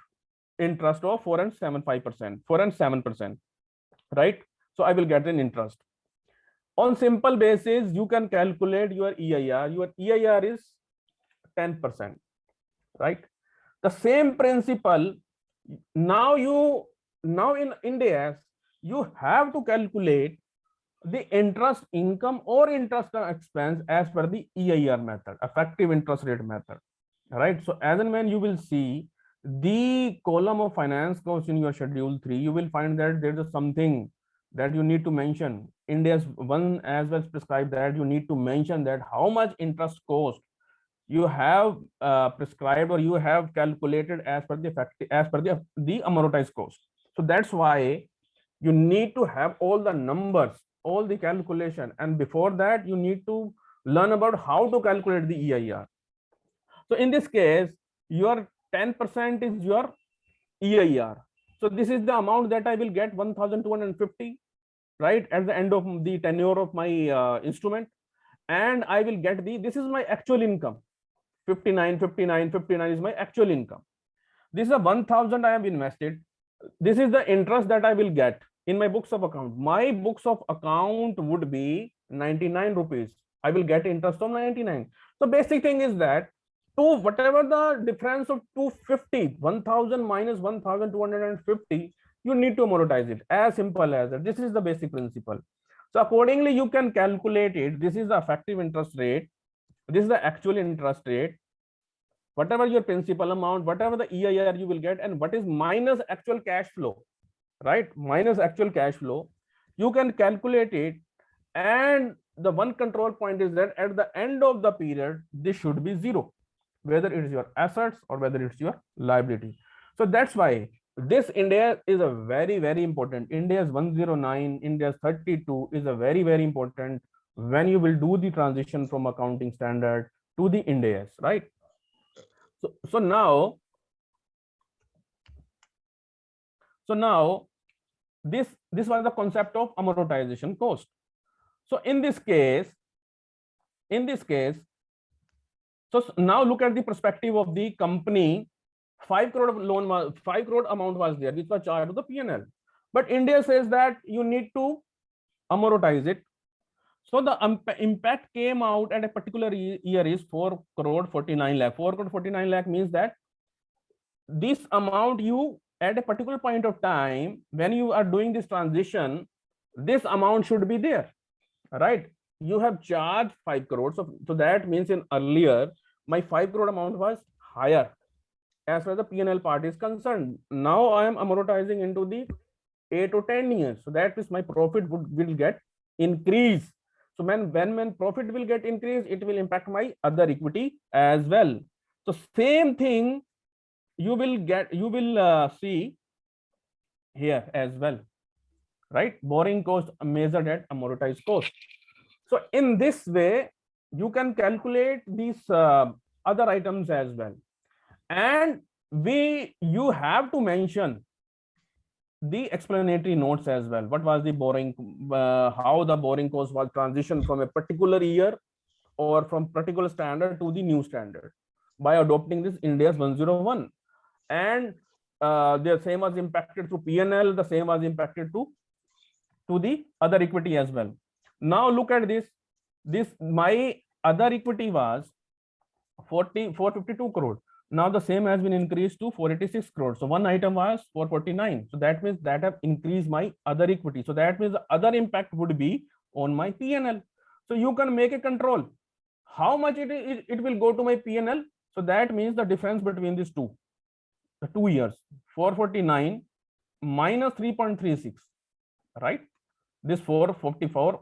interest of 4.7%, right? So I will get an interest. On simple basis, you can calculate your EIR. Your EIR is 10%, right? The same principle. Now in IND-AS, you have to calculate the interest income or interest expense as per the EIR method, effective interest rate method, right? So as and when you will see the column of finance cost in your schedule 3, you will find that there is something that you need to mention. IND-AS 1 as well prescribed that you need to mention that how much interest cost you have prescribed or you have calculated as per the amortized cost. So that's why you need to have all the numbers, all the calculation, and before that you need to learn about how to calculate the EIR. So in this case, your 10% is your EIR. So this is the amount that I will get, 1,250, right, at the end of the tenure of my instrument, and I will get this is my actual income. 59 is my actual income. This is a 1,000 I have invested. This is the interest that I will get in my books of account. My books of account would be 99 rupees. I will get interest of 99. So basic thing is that whatever the difference of 250, 1,000 minus 1,250, you need to amortize it. As simple as that. This is the basic principle. So accordingly, you can calculate it. This is the effective interest rate. This is the actual interest rate. Whatever your principal amount, whatever the EIR you will get, and what is minus actual cash flow, right? Minus actual cash flow, you can calculate it. And the one control point is that at the end of the period, this should be zero, whether it is your assets or whether it's your liability. So that's why this IND-AS is a very important. IND-AS 109, IND-AS 32 is a very important when you will do the transition from accounting standard to the IND-AS, right? So now this was the concept of amortization cost. So in this case, so now look at the perspective of the company. 5 crore loan, 5 crore amount was there, which was charged to the P&L. But India says that you need to amortize it. So the impact came out at a particular year is 4 crore 49 lakh. 4 crore 49 lakh means that this amount you at a particular point of time when you are doing this transition, this amount should be there, right? You have charged 5 crores. So that means in earlier, my 5 crore amount was higher as far as the P&L part is concerned. Now I am amortizing into the 8 or 10 years. So that is my profit will get increase. So when profit will get increased, it will impact my other equity as well. So same thing you will see here as well, right? Borrowing cost measured at amortized cost. So in this way, you can calculate these other items as well. And you have to mention the explanatory notes as well. What was the borrowing, how the borrowing cost was transitioned from a particular year or from particular standard to the new standard by adopting this IND-AS 101. And the same was impacted through P&L, the same was impacted to the other equity as well. Now look at this. My other equity was 452 crore. Now the same has been increased to 486 crore. So one item was 449. So that means that have increased my other equity. So that means the other impact would be on my P&L. So you can make a control. How much it will go to my P&L? So that means the difference between these two, the 2 years, 449 minus 3.36, right? This 444,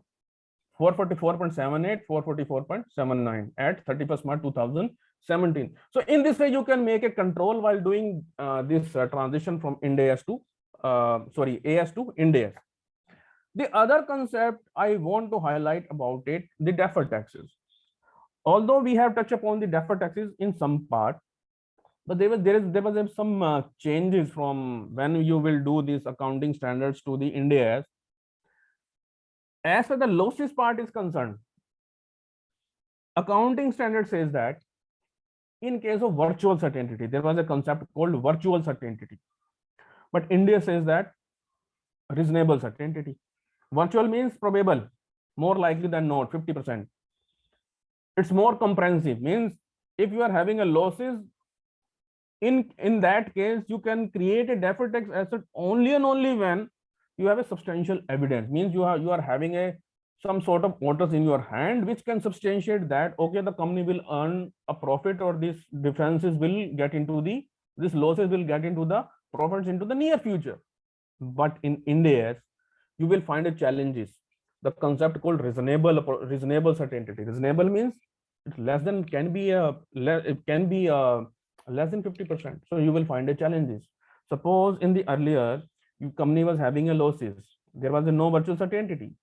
444.78, 444.79 at 31st March 2017. So in this way, you can make a control while doing this transition from IND-AS to AS to IND-AS. The other concept I want to highlight about it, the deferred taxes. Although we have touched upon the deferred taxes in some part, but there was some changes from when you will do these accounting standards to the IND-AS. As far as the losses part is concerned, accounting standard says that in case of virtual certainty, there was a concept called virtual certainty, but India says that reasonable certainty. Virtual means probable, more likely than not, 50%. It's more comprehensive, means if you are having a losses, in that case you can create a deferred tax asset only and only when you have a substantial evidence, means you are having some sort of orders in your hand which can substantiate that okay, the company will earn a profit, or these differences will get into this losses will get into the profits into the near future. But in IND-AS you will find a challenges, the concept called reasonable certainty. Reasonable means it's less than, can be less than 50%. So you will find a challenges. Suppose in the earlier company was having a losses, there was no virtual certainty,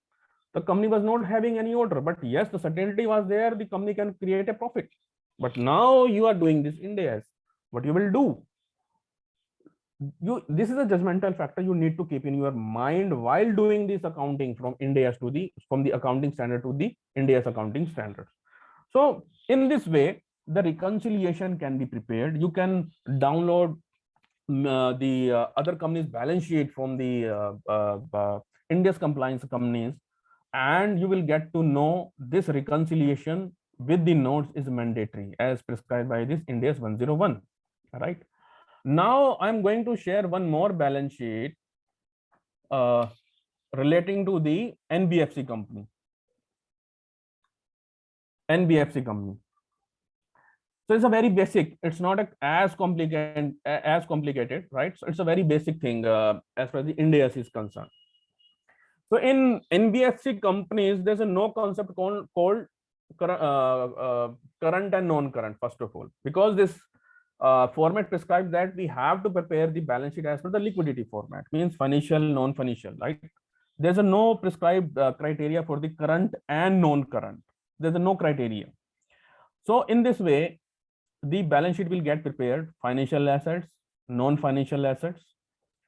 the company was not having any order, but yes, the certainty was there, the company can create a profit. But now you are doing this IND-AS, what you will do, this is a judgmental factor you need to keep in your mind while doing this accounting from IND-AS to from the accounting standard to the IND-AS accounting standards. So in this way the reconciliation can be prepared. You can download the other companies balance sheet from the IND-AS compliance companies, and you will get to know this reconciliation with the notes is mandatory as prescribed by this IND-AS 101. Right now I'm going to share one more balance sheet relating to the NBFC company. So it's a very basic, it's not as complicated, right? So it's a very basic thing as far as the IND-AS is concerned. So in NBFC companies, there's a no concept called current and non-current, first of all, because this format prescribes that we have to prepare the balance sheet as per the liquidity format, means financial, non-financial, right? There's a no prescribed criteria for the current and non-current. There's a no criteria. So in this way, the balance sheet will get prepared, financial assets, non-financial assets,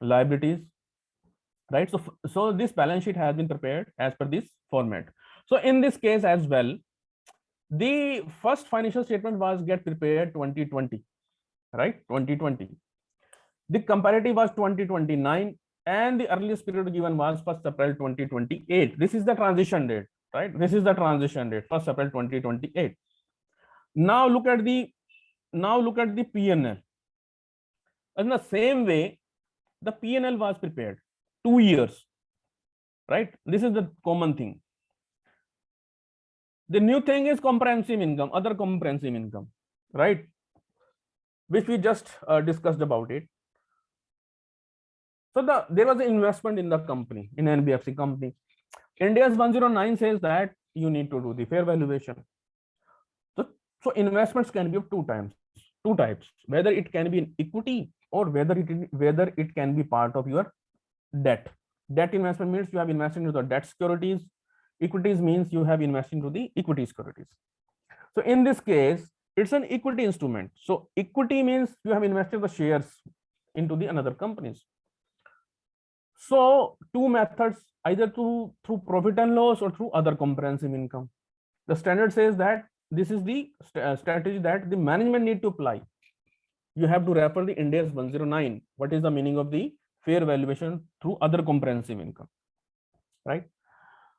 liabilities, right? So this balance sheet has been prepared as per this format. So in this case as well, the first financial statement was get prepared 2020, right? 2020. The comparative was 2029, and the earliest period given was 1st April 2028. This is the transition date, right? This is the transition date, 1st April 2028. Now look at the P&L. In the same way, the P&L was prepared 2 years, right? This is the common thing. The new thing is comprehensive income, other comprehensive income, right? Which we just discussed about it. So there was an investment in the company, in NBFC company. IND-AS 109 says that you need to do the fair valuation. So investments can be of two types, whether it can be in equity or whether it can be part of your debt. Debt investment means you have invested into the debt securities. Equities means you have invested into the equity securities. So in this case, it's an equity instrument. So equity means you have invested the shares into the another companies. So two methods, either through profit and loss or through other comprehensive income. The standard says that this is the strategy that the management need to apply. You have to refer the IND-AS 109. What is the meaning of the fair valuation through other comprehensive income, right?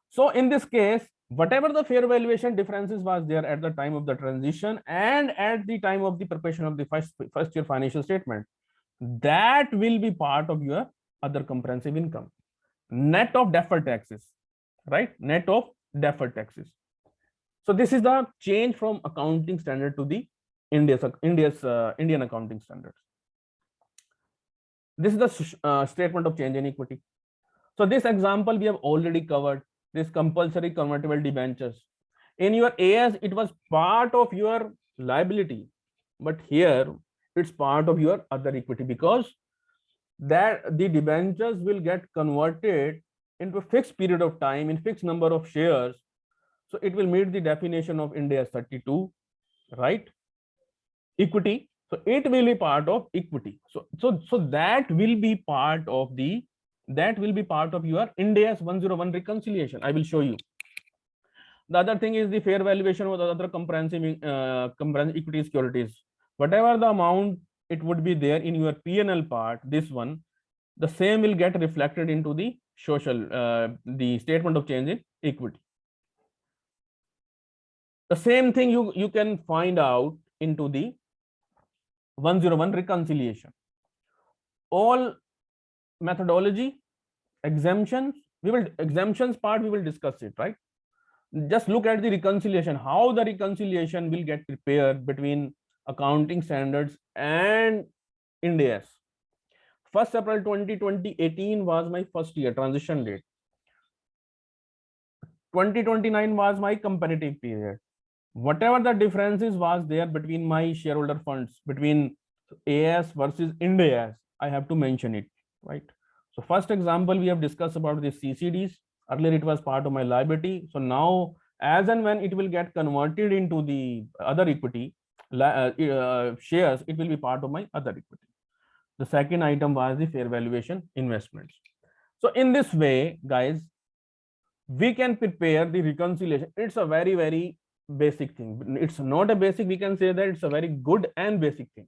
So in this case, whatever the fair valuation differences was there at the time of the transition and at the time of the preparation of the first year financial statement, that will be part of your other comprehensive income, net of deferred taxes, right? Net of deferred taxes. So this is the change from accounting standard to the Indian accounting standards. This is the statement of change in equity. So this example we have already covered, this compulsory convertible debentures. In your AS, it was part of your liability, but here it's part of your other equity, because that the debentures will get converted into a fixed period of time in fixed number of shares. So it will meet the definition of IND-AS 32, right? Equity. So it will be part of equity. So that will be part of the your IND-AS 101 reconciliation. I will show you. The other thing is the fair valuation of the other comprehensive equity securities. Whatever the amount it would be there in your P&L part, this one, the same will get reflected into the the statement of change in equity. The same thing you can find out into the 101 reconciliation. All methodology, exemptions, exemptions part we will discuss it, right? Just look at the reconciliation, how the reconciliation will get prepared between accounting standards and IND-AS. 1st April 2018 was my first year transition date. 2029 was my comparative period. Whatever the differences was there between my shareholder funds, between AS versus IND-AS, I have to mention it, right? So first example, we have discussed about the CCDs. Earlier it was part of my liability. So now, as and when it will get converted into the other equity shares, it will be part of my other equity. The second item was the fair valuation investments. So in this way, guys, we can prepare the reconciliation. It's a very, very basic thing. It's not a basic, we can say that it's a very good and basic thing.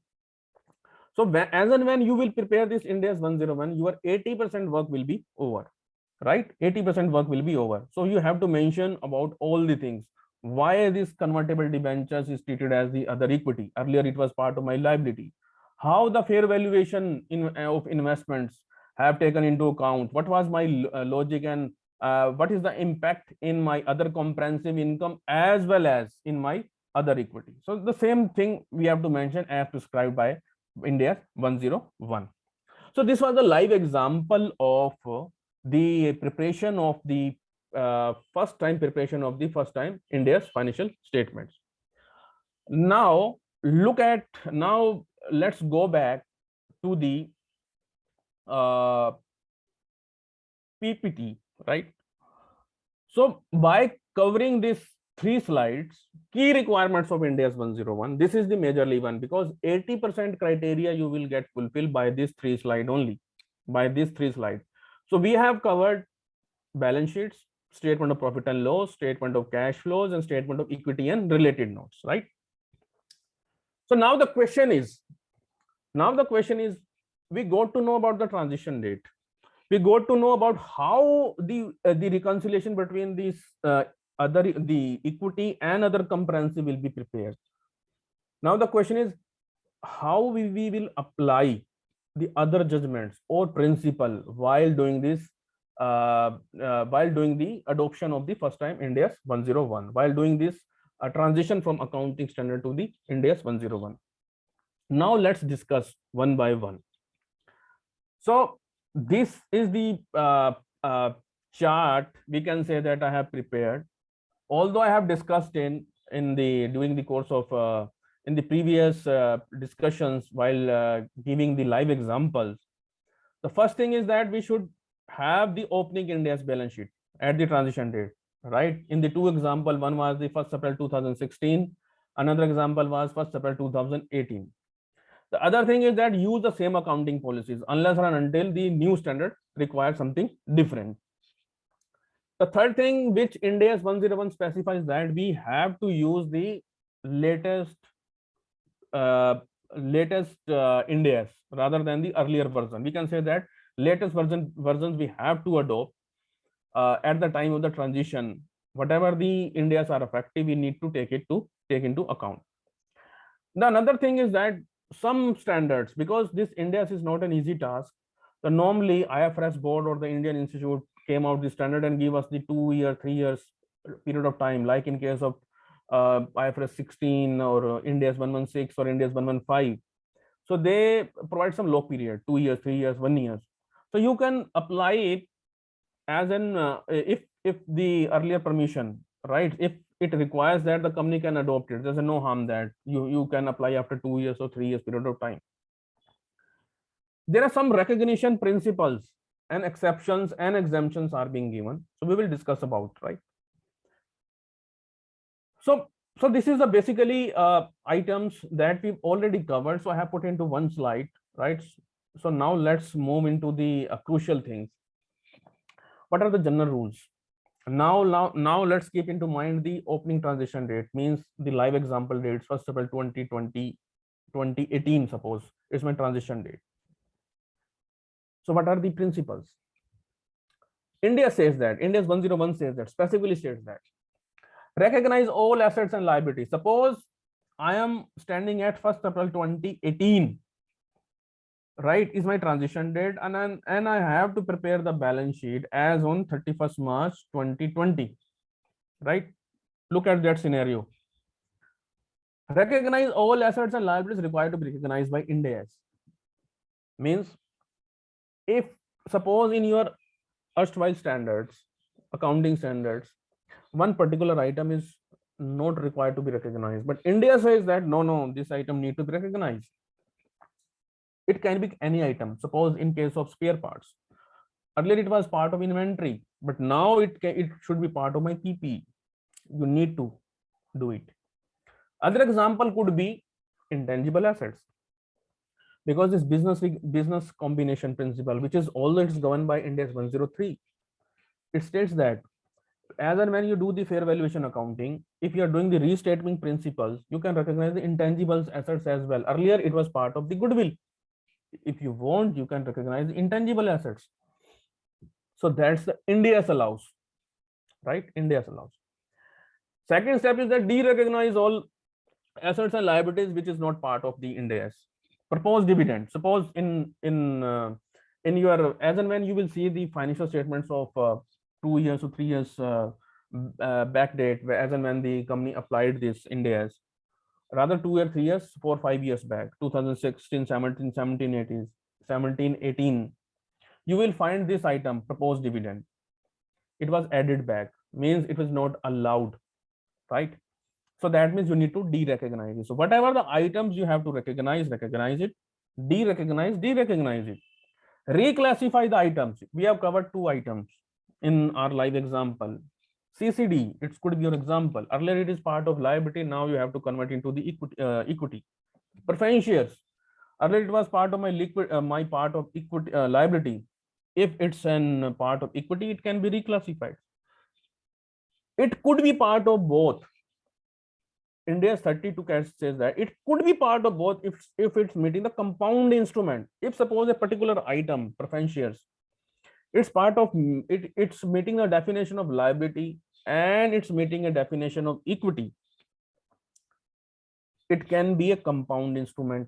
So as and when you will prepare this IND-AS 101, your 80% work will be over, right? 80% work will be over. So you have to mention about all the things. Why this convertible debentures is treated as the other equity. Earlier it was part of my liability. How the fair valuation of investments have taken into account. What was my logic, and what is the impact in my other comprehensive income as well as in my other equity. So the same thing we have to mention as prescribed by IND-AS 101. So this was the live example of the preparation of the first time IND-AS financial statements. Now let's go back to the PPT, right? So by covering these 3 slides, key requirements of IND-AS 101, this is the majorly one, because 80% criteria you will get fulfilled by these 3 slides only, by these 3 slides. So we have covered balance sheets, statement of profit and loss, statement of cash flows, and statement of equity and related notes, right? So now the question is, we got to know about the transition date. We got to know about how the reconciliation between these the equity and other comprehensive will be prepared. Now the question is, how we will apply the other judgments or principle while doing this, while doing the adoption of the first time IND-AS 101, while doing this transition from accounting standard to the IND-AS 101. Now let's discuss one by one. So this is the chart, we can say, that I have prepared. Although I have discussed in the course of in the previous discussions while giving the live examples, the first thing is that we should have the opening IND-AS balance sheet at the transition date, right? In the 2 example, one was the 1st April 2016, another example was 1st April 2018. The other thing is that use the same accounting policies unless and until the new standard requires something different. The third thing which IND-AS 101 specifies that we have to use the latest IND-AS rather than the earlier version. We can say that latest versions we have to adopt at the time of the transition. Whatever the IND-AS are effective, we need to take into account. The another thing is that some standards, because this IND-AS is not an easy task, the normally IFRS board or the Indian Institute came out the standard and give us the 2 year, 3 years period of time, like in case of IFRS 16 or IND-AS 116 or IND-AS 115. So they provide some lock period, 2 years, 3 years, 1 year. So you can apply it as an if the earlier permission, right? If it requires that the company can adopt it, there's no harm that you can apply after 2 years or 3 years period of time. There are some recognition principles and exceptions and exemptions are being given. So we will discuss about, right? So this is the basically items that we've already covered. So I have put into one slide, right? So now let's move into the crucial things. What are the general rules? Now let's keep into mind the opening transition date, means the live example dates, 1st April 2020, 2018, suppose is my transition date. So what are the principles? IND-AS says that, IND-AS 101 says that, specifically states that recognize all assets and liabilities. Suppose I am standing at 1st April 2018, right, is my transition date, and I have to prepare the balance sheet as on 31st March 2020, right? Look at that scenario. Recognize all assets and liabilities required to be recognized by IND-AS. Means if suppose in your erstwhile standards, accounting standards, one particular item is not required to be recognized, but IND-AS says that no, this item need to be recognized. It can be any item. Suppose in case of spare parts, earlier it was part of inventory, but now it should be part of my PP. You need to do it. Other example could be intangible assets, because this business combination principle, which is always governed by IND-AS 103, it states that as and when you do the fair valuation accounting, if you are doing the restatement principles, you can recognize the intangibles assets as well. Earlier it was part of the goodwill. If you want, you can recognize the intangible assets. So that's the IND-AS allows, right? IND-AS allows. Second step is that de-recognize all assets and liabilities which is not part of the IND-AS. Proposed dividend. Suppose in your, as and when you will see the financial statements of 2 years or 3 years back date, as and when the company applied this IND-AS, rather 2 or 3 years, 4 or 5 years back, 2016, 17, 18, you will find this item, proposed dividend. It was added back, means it was not allowed, right? So that means you need to de-recognize it. So whatever the items you have to recognize it, de-recognize it. Reclassify the items. We have covered 2 items in our live example. CCD, it could be your example. Earlier it is part of liability, now you have to convert into the equity. Preference shares. Earlier it was part of my part of equity liability. If it's an part of equity, it can be reclassified. It could be part of both. IND-AS 32 says that it could be part of both if it's meeting the compound instrument. If suppose a particular item, preference shares, it's part of it, it's meeting a definition of liability and it's meeting a definition of equity, it can be a compound instrument.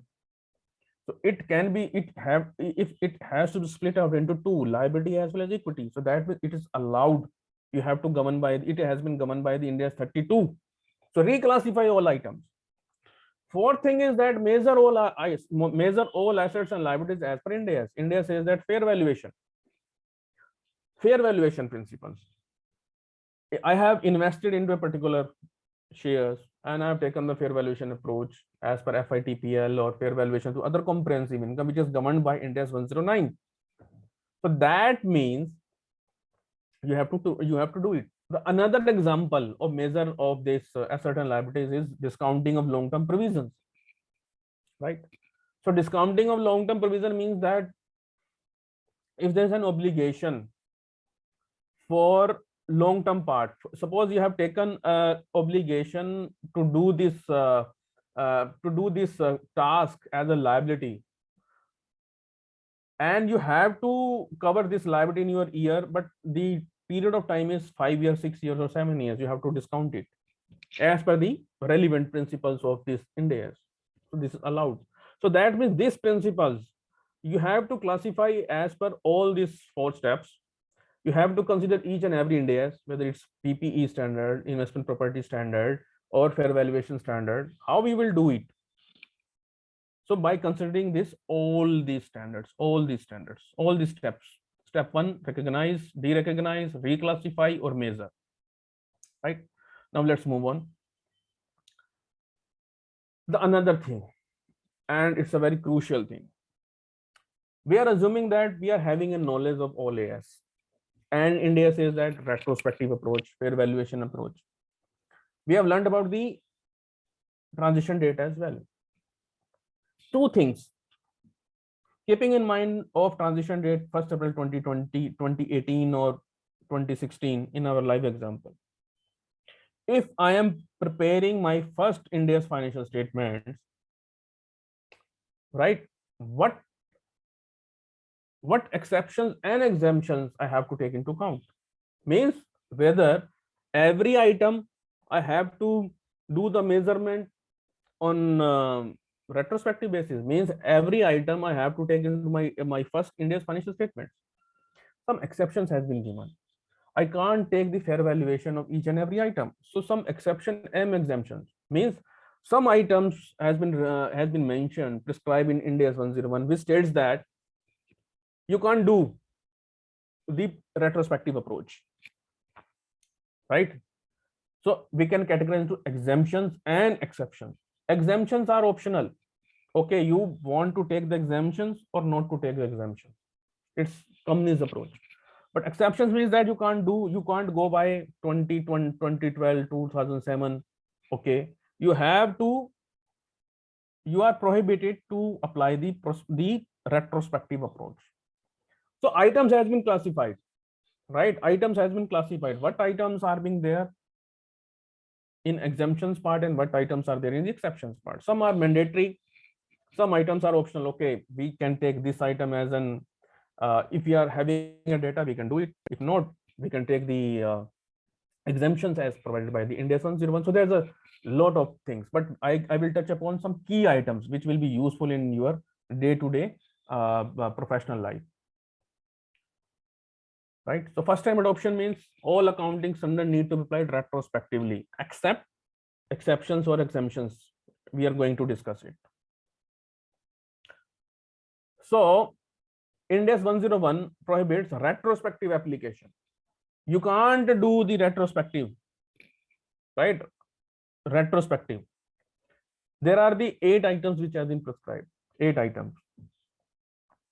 So it can be, if it has to be split out into 2, liability as well as equity, so that it is allowed. You have to govern by it, has been governed by the IND-AS 32. So reclassify all items. Fourth thing is that measure all assets and liabilities as per IND-AS. IND-AS says that fair valuation principles. I have invested into a particular shares and I have taken the fair valuation approach as per FITPL or fair valuation to other comprehensive income, which is governed by IND-AS 109. So that means you have to do it. Another example of measure of this asset and liabilities is discounting of long-term provisions, right? So discounting of long-term provision means that if there's an obligation for long-term part, suppose you have taken a obligation to do this task as a liability, and you have to cover this liability in your year, but the period of time is 5 years, 6 years, or 7 years, you have to discount it as per the relevant principles of this IND-AS. So this is allowed. So that means these principles you have to classify as per all these 4 steps. You have to consider each and every IND-AS, whether it's PPE standard, investment property standard, or fair valuation standard. How we will do it? So by considering this, all these standards, all these steps. Step 1, recognize, derecognize, reclassify, or measure. Right? Now let's move on. The another thing, and it's a very crucial thing. We are assuming that we are having a knowledge of all AS. And India says that retrospective approach, fair valuation approach. We have learned about the transition date as well. 2 things. Keeping in mind of transition date 1st April 2020, 2018 or 2016 in our live example. If I am preparing my first IND-AS financial statements, right, what exceptions and exemptions I have to take into account? Means whether every item I have to do the measurement on retrospective basis, means every item I have to take into my first IND-AS financial statements. Some exceptions has been given. I can't take the fair valuation of each and every item. So some exception and exemptions means some items has been mentioned, prescribed in IND-AS 101, which states that you can't do the retrospective approach, right? So we can categorize into exemptions and exceptions. Exemptions are optional. Okay, you want to take the exemptions or not to take the exemptions. It's company's approach. But exceptions means that you can't go by 2012, 2007. Okay, you are prohibited to apply the retrospective approach. So items has been classified, right? Items has been classified. What items are being there in exemptions part and what items are there in the exceptions part? Some are mandatory, some items are optional. Okay, we can take this item as an if we are having a data, we can do it. If not, we can take the exemptions as provided by the IND-AS 101. So there's a lot of things, but I will touch upon some key items which will be useful in your day-to-day professional life. Right? So first time adoption means all accounting standards need to be applied retrospectively, except exceptions or exemptions. We are going to discuss it. So IND-AS 101 prohibits retrospective application. You can't do the retrospective, right? Retrospective. There are the 8 items which have been prescribed. 8 items.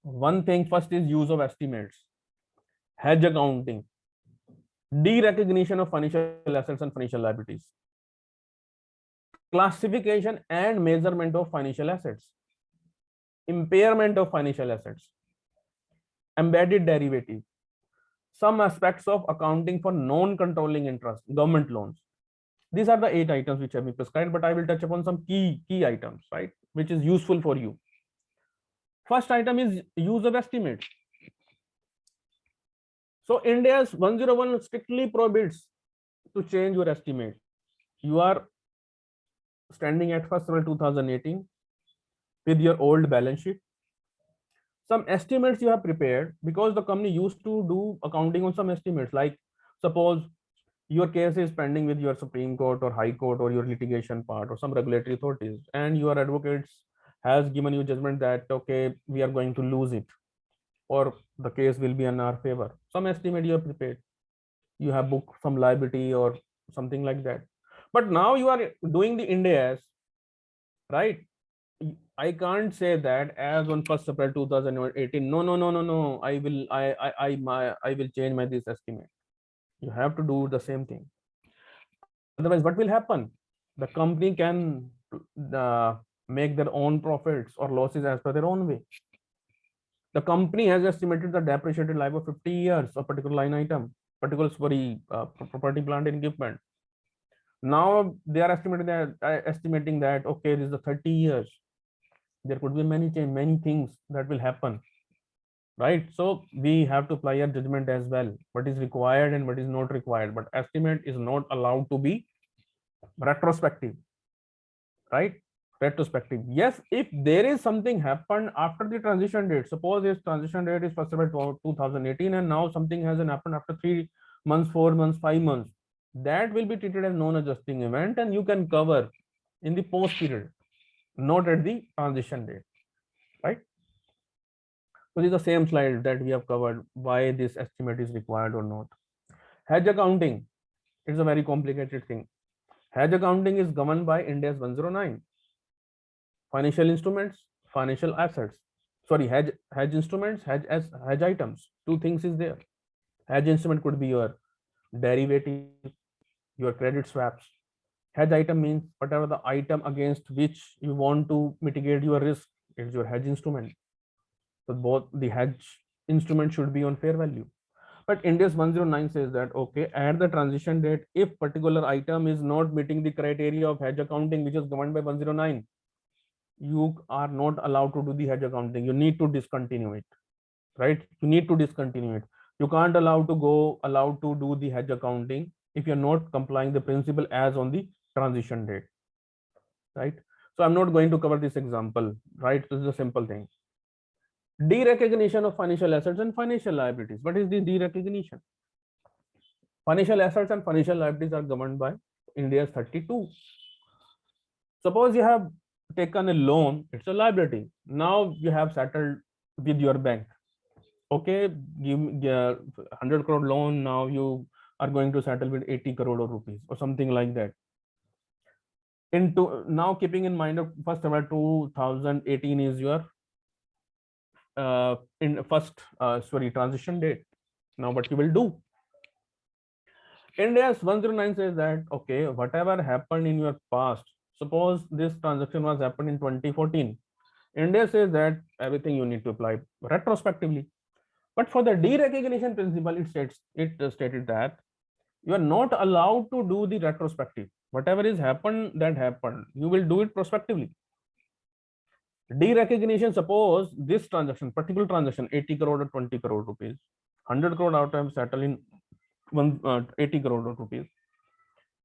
One thing first is use of estimates, hedge accounting, derecognition of financial assets and financial liabilities, classification and measurement of financial assets, impairment of financial assets, embedded derivative, some aspects of accounting for non-controlling interest, government loans. These are the 8 items which have been prescribed, but I will touch upon some key items, right, which is useful for you. First item is use of estimates. So IND-AS 101 strictly prohibits to change your estimate. You are standing at 1st April 2018 with your old balance sheet. Some estimates you have prepared because the company used to do accounting on some estimates, like suppose your case is pending with your Supreme Court or High Court or your litigation part or some regulatory authorities, and your advocates has given you judgment that okay, we are going to lose it or the case will be in our favor. Some estimate you have prepared, you have booked some liability or something like that. But now you are doing the IND-AS, right? I can't say that as on 1st April 2018. No. I will change my this estimate. You have to do the same thing. Otherwise, what will happen? The company can make their own profits or losses as per their own way. The company has estimated the depreciated life of 50 years of particular line item, particular property, plant, and equipment. Now they are estimating that okay, this is the 30 years. There could be many things that will happen, right? So we have to apply a judgment as well. What is required and what is not required. But estimate is not allowed to be retrospective, right? Retrospective. Yes, if there is something happened after the transition date, suppose this transition date is first of all 2018 and now something hasn't happened after 3 months, 4 months, 5 months, that will be treated as non-adjusting event and you can cover in the post period, not at the transition date, right? So this is the same slide that we have covered why this estimate is required or not. Hedge accounting is a very complicated thing. Hedge accounting is governed by IND-AS 109. Financial instruments, financial assets. Sorry, hedge instruments, hedge items. Two things is there. Hedge instrument could be your derivative, your credit swaps. Hedge item means whatever the item against which you want to mitigate your risk is your hedge instrument. So both the hedge instrument should be on fair value. But IND-AS 109 says that okay, at the transition date, if particular item is not meeting the criteria of hedge accounting, which is governed by 109, you are not allowed to do the hedge accounting. You need to discontinue it, right? You need to discontinue it. You can't allowed to do the hedge accounting if you're not complying the principle as on the transition date, right? So I'm not going to cover this example, right? This is a simple thing. Derecognition of financial assets and financial liabilities. What is the derecognition? Financial assets and financial liabilities are governed by IND-AS 32. Suppose you have taken a loan, it's a liability. Now you have settled with your bank. Okay, give me 100 crore loan. Now you are going to settle with 80 crore rupees or something like that. Now keeping in mind of first of all 2018 is your transition date. Now what you will do? IND-AS 109 says that okay, whatever happened in your past, suppose this transaction was happened in 2014, IND-AS says that everything you need to apply retrospectively. But for the derecognition principle, it stated that you are not allowed to do the retrospective. Whatever is happened, that happened. You will do it prospectively. Derecognition, suppose this transaction, particular transaction, 80 crore or 20 crore rupees, 100 crore out of settle in 80 crore rupees.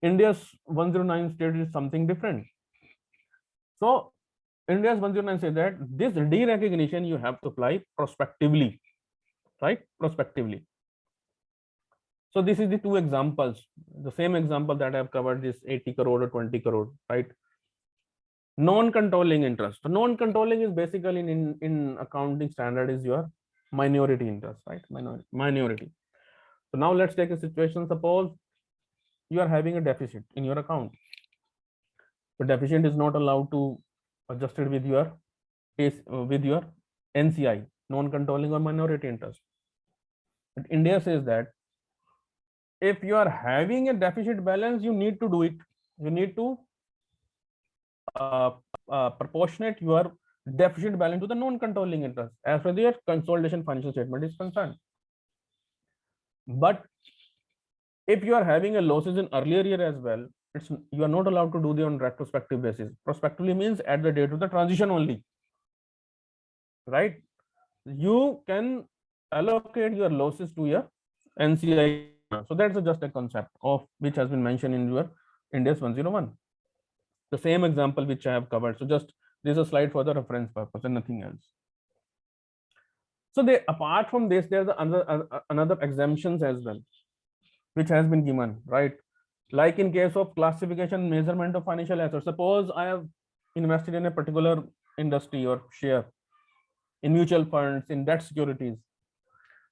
IND-AS 109 stated something different. So IND-AS 109 says that this derecognition you have to apply prospectively, right? Prospectively. So this is the two examples, the same example that I have covered, this 80 crore or 20 crore, right? Non-controlling interest. So non-controlling is basically in accounting standard is your minority interest, right? Minority. So now let's take a situation. Suppose you are having a deficit in your account. The deficit is not allowed to adjust it with your NCI, non-controlling or minority interest. But India says that if you are having a deficit balance, you need to do it. You need to proportionate your deficit balance to the non-controlling interest as far as your consolidation financial statement is concerned. But if you are having a losses in earlier year as well, you are not allowed to do the on retrospective basis. Prospectively means at the date of the transition only, right? You can allocate your losses to your NCI. So that's just a concept of which has been mentioned in your IND-AS 101. The same example which I have covered. So just this is a slide for the reference purpose and nothing else. So apart from this, there's another exemptions as well, which has been given, right? Like in case of classification measurement of financial assets. Suppose I have invested in a particular industry or share in mutual funds, in debt securities.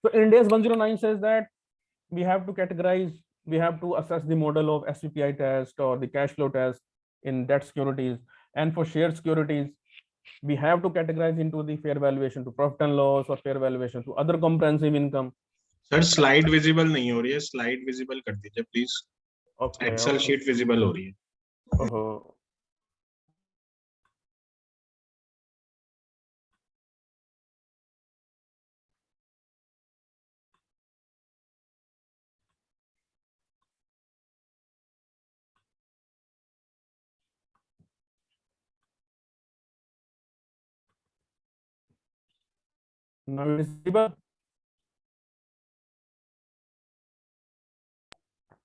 So IND-AS 109 says that we have to categorize, we have to assess the model of SVPI test or the cash flow test in debt securities, and for share securities we have to categorize into the fair valuation to profit and loss or fair valuation to other comprehensive income. Sir slide visible नहीं हो रही है, slide visible कर दीजिए please. Excel sheet visible हो रही है. Now it is visible.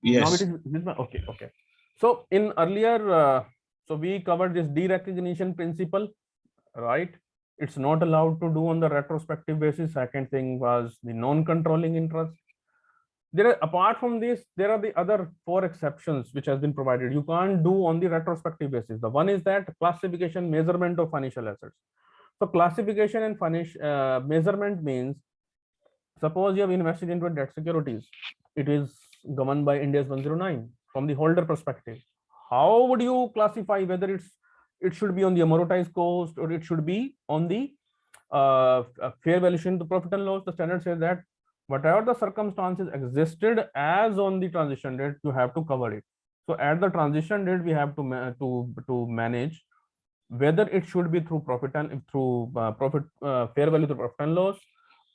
Now it Yes. is visible. Okay, okay. So in earlier, so we covered this derecognition principle, right? It's not allowed to do on the retrospective basis. Second thing was the non-controlling interest. There are, apart from this, there are the other 4 exceptions which has been provided. You can't do on the retrospective basis. The one is that classification measurement of financial assets. So classification and measurement means, suppose you have invested into a debt securities, it is governed by IND-AS 109 from the holder perspective. How would you classify whether it should be on the amortized cost or it should be on the fair valuation to profit and loss? The standard says that whatever the circumstances existed as on the transition date, you have to cover it. So at the transition date, we have to manage whether it should be through profit and fair value to profit and loss,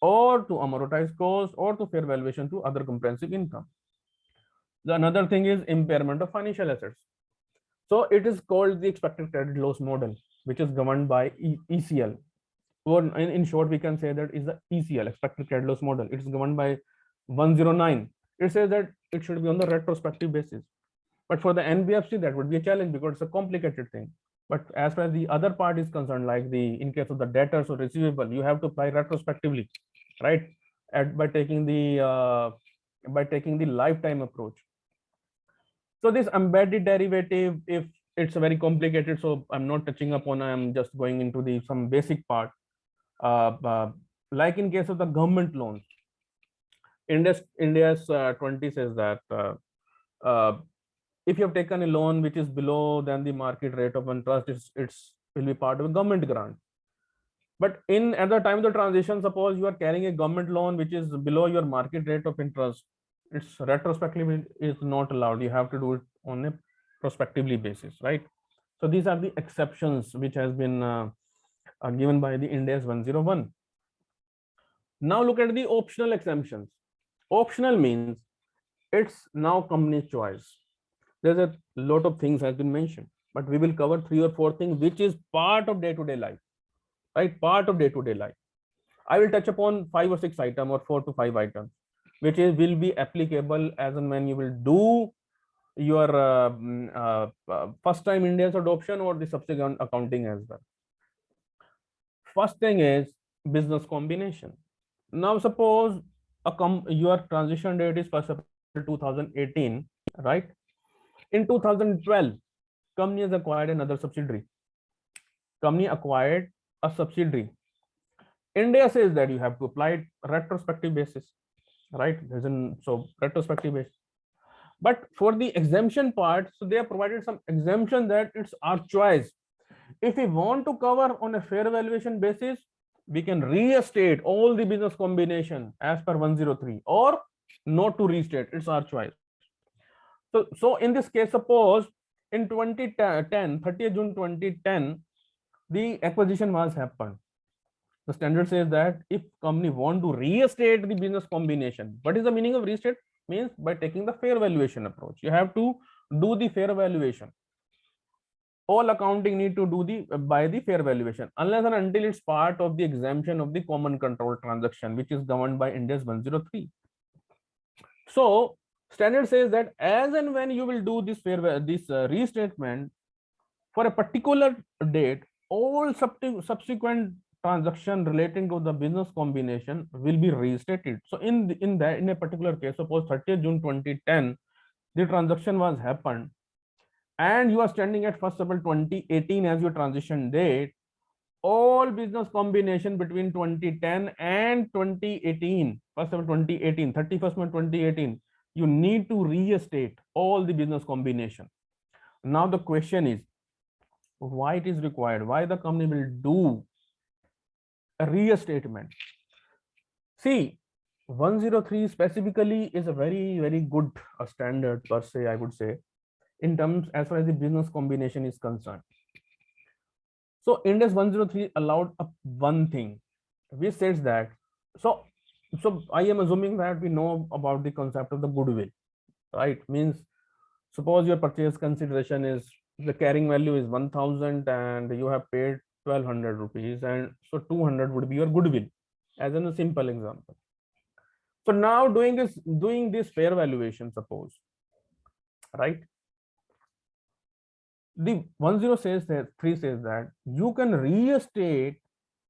or to amortized cost, or to fair valuation to other comprehensive income. The another thing is impairment of financial assets. So it is called the expected credit loss model, which is governed by ECL. Or in short, we can say that is the ECL, expected credit loss model. It is governed by 109. It says that it should be on the retrospective basis. But for the NBFC, that would be a challenge because it's a complicated thing. But as far as the other part is concerned, like in case of the debtors or receivable, you have to apply retrospectively, right? By taking the lifetime approach. So this embedded derivative, if it's very complicated, so I'm not touching upon. I'm just going into some basic part. Like in case of the government loans, IND-AS 20 says that if you have taken a loan which is below than the market rate of interest, it's will be part of a government grant. But at the time of the transition, suppose you are carrying a government loan which is below your market rate of interest, it's retrospectively is not allowed. You have to do it on a prospectively basis, right? So these are the exceptions which has been given by the IND-AS 101. Now look at the optional exemptions. Optional means it's now company's choice. There's a lot of things has been mentioned, but we will cover 3 or 4 things which is part of day-to-day life, right? Part of day-to-day life. I will touch upon 5 or 6 items or 4 to 5 items, which will be applicable as and when you will do your first time IND-AS adoption or the subsequent accounting as well. First thing is business combination. Now suppose your transition date is 1st April 2018, right? In 2012, company has acquired another subsidiary. Company acquired a subsidiary. IND-AS says that you have to apply it retrospective basis, right? So retrospective basis. But for the exemption part, so they have provided some exemption that it's our choice. If we want to cover on a fair valuation basis, we can restate all the business combination as per 103, or not to restate. It's our choice. So in this case, suppose in 2010, 30th June 2010, the acquisition was happened. The standard says that if company want to restate the business combination, what is the meaning of restate? Means by taking the fair valuation approach. You have to do the fair valuation. All accounting need to do by the fair valuation, unless and until it's part of the exemption of the common control transaction, which is governed by IND-AS 103. So standard says that as and when you will do this restatement for a particular date, all subsequent transaction relating to the business combination will be restated. So in a particular case, suppose 30th June 2010, the transaction was happened, and you are standing at 1st April 2018 as your transition date, all business combination between 2010 and 2018, 1st April 2018, 31st March 2018, you need to restate all the business combination. Now the question is, why it is required? Why the company will do a restatement? See, 103 specifically is a very, very good standard per se, I would say, in terms as far as the business combination is concerned. So IND-AS 103 allowed one thing, which says that, so I am assuming that we know about the concept of the goodwill, right? Means suppose your purchase consideration is, the carrying value is 1000 and you have paid 1200 rupees, and so 200 would be your goodwill. as in a simple example. So now doing this fair valuation, suppose, right? The 103 says that you can restate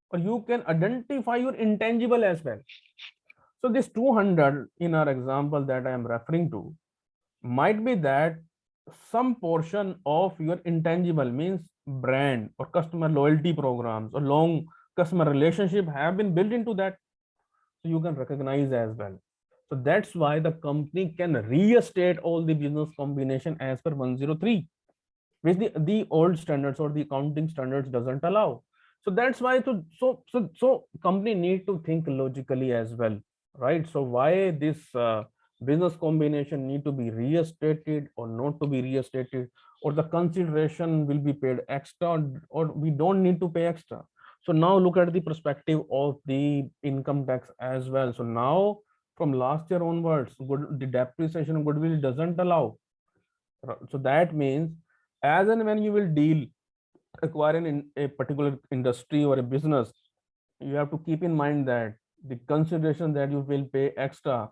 or you can identify your intangible as well. So this 200 in our example that I am referring to might be that some portion of your intangible, means brand or customer loyalty programs or long customer relationship, have been built into that. So you can recognize as well. So that's why the company can restate all the business combination as per 103, which the old standards or the accounting standards doesn't allow. So that's why so company need to think logically as well, right? So why this business combination need to be restated or not to be restated, or the consideration will be paid extra or we don't need to pay extra. So now look at the perspective of the income tax as well. So now from last year onwards, the depreciation of goodwill doesn't allow. So that means as and when you will deal acquiring in a particular industry or a business, you have to keep in mind that the consideration that you will pay extra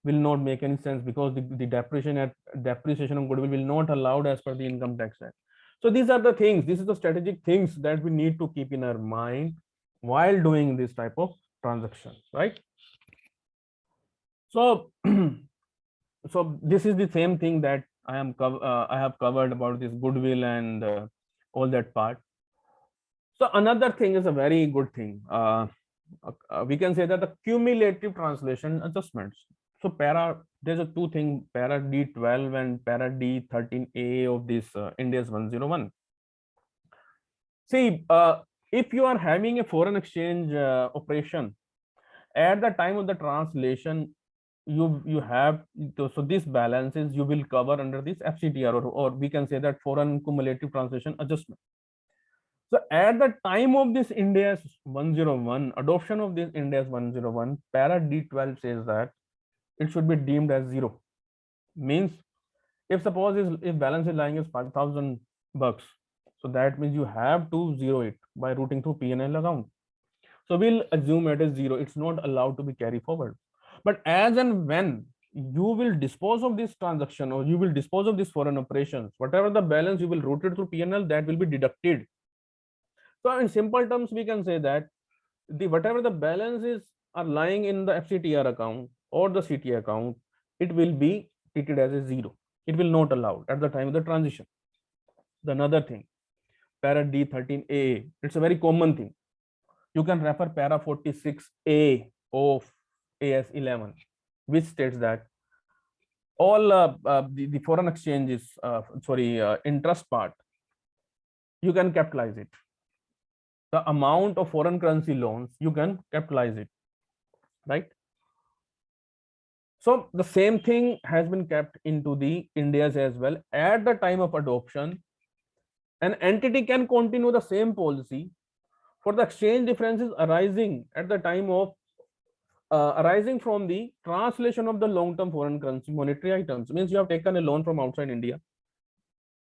will not make any sense, because the depreciation of goodwill will not allowed as per the income tax act. So these are the things, this is the strategic things that we need to keep in our mind while doing this type of transaction, right? So so this is the same thing that I have covered about this goodwill and all that part. So another thing is a very good thing. We can say that the cumulative translation adjustments. So there's a two thing, para D12 and para D13A of this IND-AS 101. See, if you are having a foreign exchange operation, at the time of the translation, you have to, so this balances you will cover under this FCTR, or we can say that foreign cumulative translation adjustment. So at the time of this IND-AS 101, adoption of this IND-AS 101, para D12 says that it should be deemed as zero. Means if suppose if balance is lying is $5,000, so that means you have to zero it by routing through P&L account. So we'll assume it is zero. It's not allowed to be carried forward. But as and when you will dispose of this transaction or you will dispose of this foreign operations, whatever the balance you will route it through P&L, that will be deducted. So in simple terms, we can say that whatever the balances are lying in the FCTR account or the CTA account, it will be treated as a zero. It will not allow at the time of the transition. The another thing, para D13A, it's a very common thing. You can refer para 46A of AS11, which states that all the foreign exchanges, interest part, you can capitalize it. The amount of foreign currency loans, you can capitalize it, right? So the same thing has been kept into the IND-AS as well. At the time of adoption, an entity can continue the same policy for the exchange differences arising at the time of arising from the translation of the long-term foreign currency monetary items. Means you have taken a loan from outside India,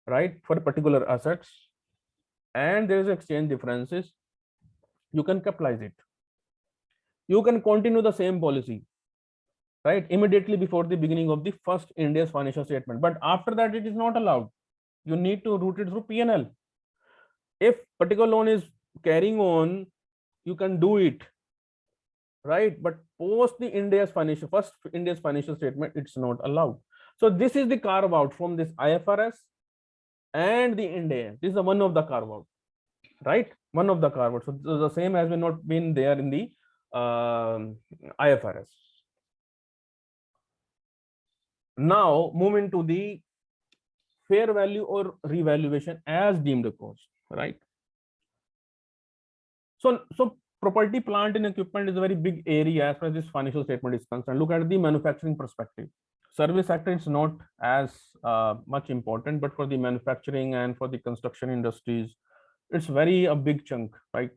right, for particular assets, and there is exchange differences. You can capitalize it. You can continue the same policy, right, immediately before the beginning of the first IND-AS financial statement. But after that, it is not allowed. You need to route it through P&L. If particular loan is carrying on, you can do it, right? But post the first IND-AS financial statement, it's not allowed. So this is the carve out from this IFRS and the IND-AS. This is the one of the carve out, right? One of the carve out. So the same has not been there in the IFRS. Now moving to the fair value or revaluation as deemed a cost, right? So property, plant and equipment is a very big area as far as this financial statement is concerned. Look at the manufacturing perspective. Service sector is not as much important, but for the manufacturing and for the construction industries, it's a big chunk, right?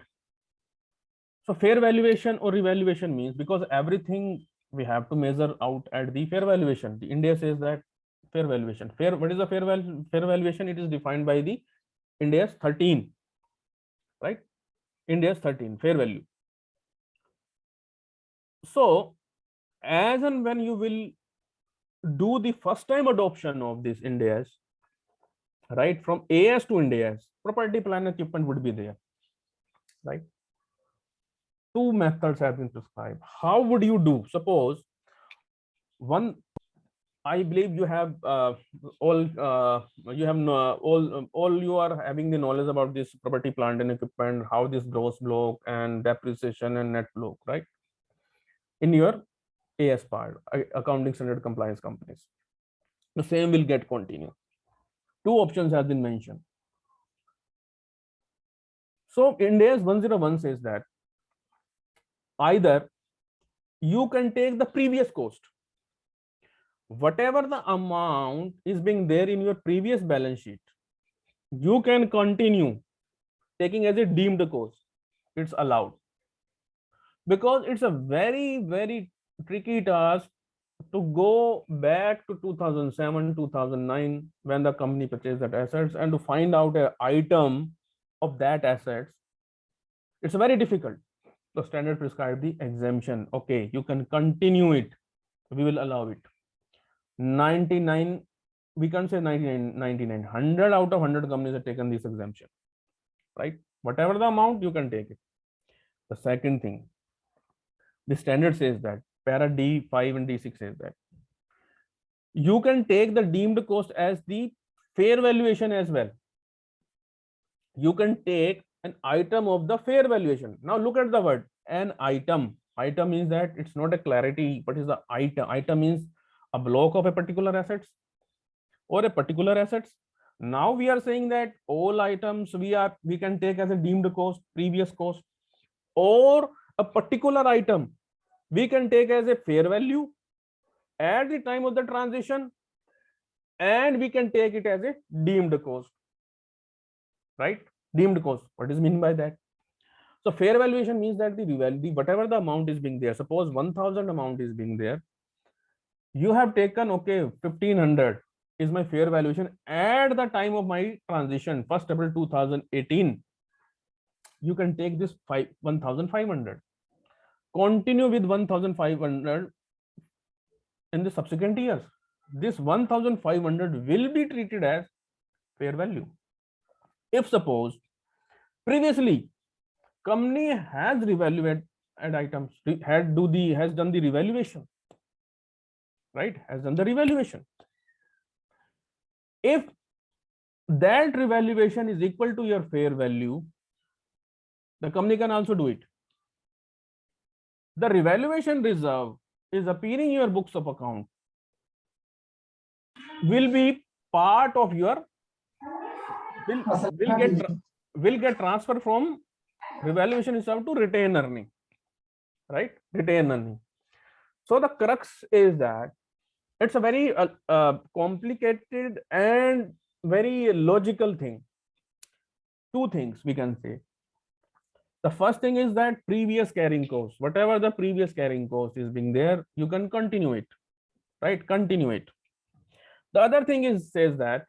So fair valuation or revaluation means, because everything we have to measure out at the fair valuation. The IND-AS says that fair valuation. What is the fair valuation? It is defined by the IND-AS 13, right? IND-AS 13, fair value. So as and when you will do the first time adoption of this IND-AS, right, from AS to IND-AS, property plan equipment would be there, right? Two methods have been prescribed. How would you do? Suppose one, I believe you have all you are having the knowledge about this property plant and equipment, how this gross block and depreciation and net block, right? In your AS part, accounting standard compliance companies, the same will get continue. Two options have been mentioned. So IND-AS 101 says that either you can take the previous cost, whatever the amount is being there in your previous balance sheet, you can continue taking as a deemed cost. It's allowed, because it's a very tricky task to go back to 2007 2009 when the company purchased that assets and to find out an item of that assets. It's very difficult. The standard prescribe the exemption. Okay, you can continue it, we will allow it. 99, we can't say 99, 100 out of 100 companies have taken this exemption, right? Whatever the amount, you can take it. The second thing, the standard says that para D5 and D6 says that you can take the deemed cost as the fair valuation as well. You can take an item of the fair valuation. Now look at the word, an item. Item means that it's not a clarity, but is the item. Item means a block of a particular assets or a particular assets. Now we are saying that all items we can take as a deemed cost, previous cost, or a particular item we can take as a fair value at the time of the transition, and we can take it as a deemed cost, right? Deemed cost, what is mean by that? So fair valuation means that the whatever the amount is being there, suppose 1000 amount is being there, you have taken, okay, 1500 is my fair valuation at the time of my transition, 1st April 2018. You can take this 1500, continue with 1500 in the subsequent years. This 1500 will be treated as fair value. If suppose previously company has revaluated items, has done the revaluation, right? Has done the revaluation. If that revaluation is equal to your fair value, the company can also do it. The revaluation reserve is appearing in your books of account, will be part of your will get transferred from revaluation reserve to retained earning, right? Retained earning. So the crux is that it's a very complicated and very logical thing. Two things we can say. The first thing is that previous carrying cost, whatever the previous carrying cost is being there, you can continue it, right? Continue it. The other thing is says that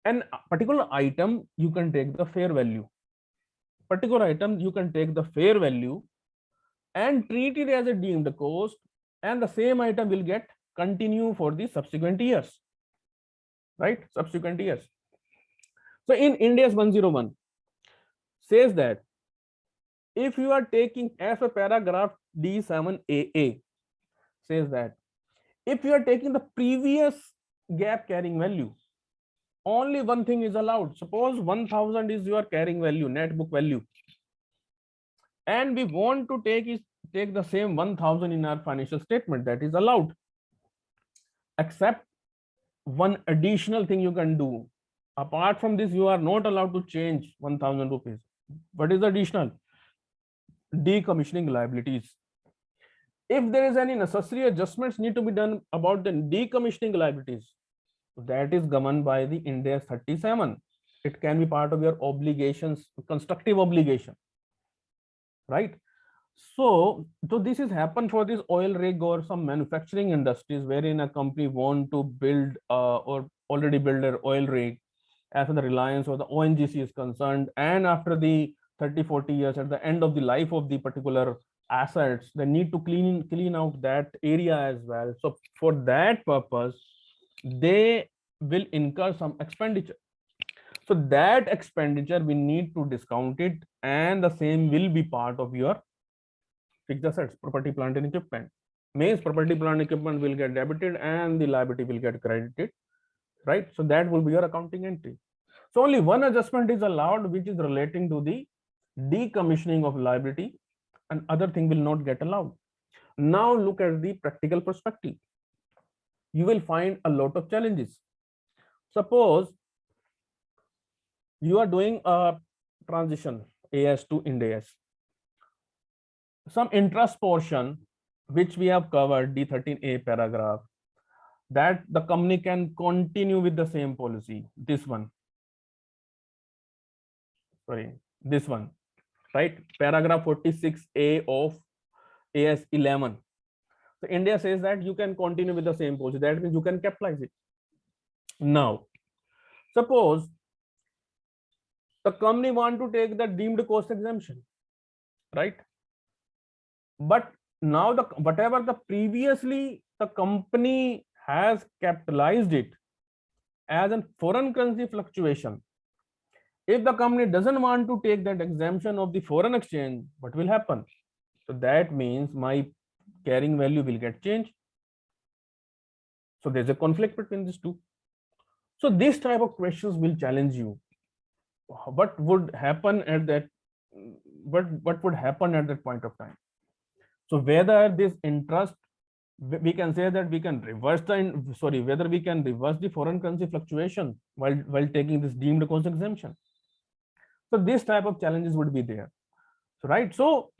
an particular item you can take the fair value. Particular item you can take the fair value and treat it as a deemed cost, and the same item will get continue for the subsequent years, right? Subsequent years. So in IND-AS 101 says that if you are taking, as per paragraph D7AA says that if you are taking the previous gap carrying value, only one thing is allowed. Suppose 1000 is your carrying value, net book value, and we want to take the same 1000 in our financial statement, that is allowed, except one additional thing you can do. Apart from this, you are not allowed to change 1000 rupees. What is the additional? Decommissioning liabilities. If there is any necessary adjustments need to be done about the decommissioning liabilities, that is governed by the IND-AS 37. It can be part of your obligations, constructive obligation, right? So this is happen for this oil rig or some manufacturing industries wherein a company want to build or already build an oil rig as far as the Reliance or the ONGC is concerned, and after the 30-40 years at the end of the life of the particular assets, they need to clean out that area as well. So for that purpose, they will incur some expenditure. So that expenditure we need to discount it, and the same will be part of your fixed assets, property, plant and equipment. Means property, plant, equipment will get debited and the liability will get credited, right? So that will be your accounting entry. So only one adjustment is allowed, which is relating to the decommissioning of liability, and other thing will not get allowed. Now look at the practical perspective. You will find a lot of challenges. Suppose you are doing a transition AS to IND-AS. Some interest portion which we have covered, D13A paragraph, that the company can continue with the same policy. This one, right? Paragraph 46A of AS 11. So India says that you can continue with the same policy. That means you can capitalize it. Now, suppose the company want to take the deemed cost exemption, right? But now whatever the previously the company has capitalized it as a foreign currency fluctuation. If the company doesn't want to take that exemption of the foreign exchange, what will happen? So that means my carrying value will get changed. So there's a conflict between these two. So this type of questions will challenge you. What would happen at that? What would happen at that point of time? So whether this interest, we can say that we can reverse whether we can reverse the foreign currency fluctuation while taking this deemed cost exemption. So this type of challenges would be there, right? So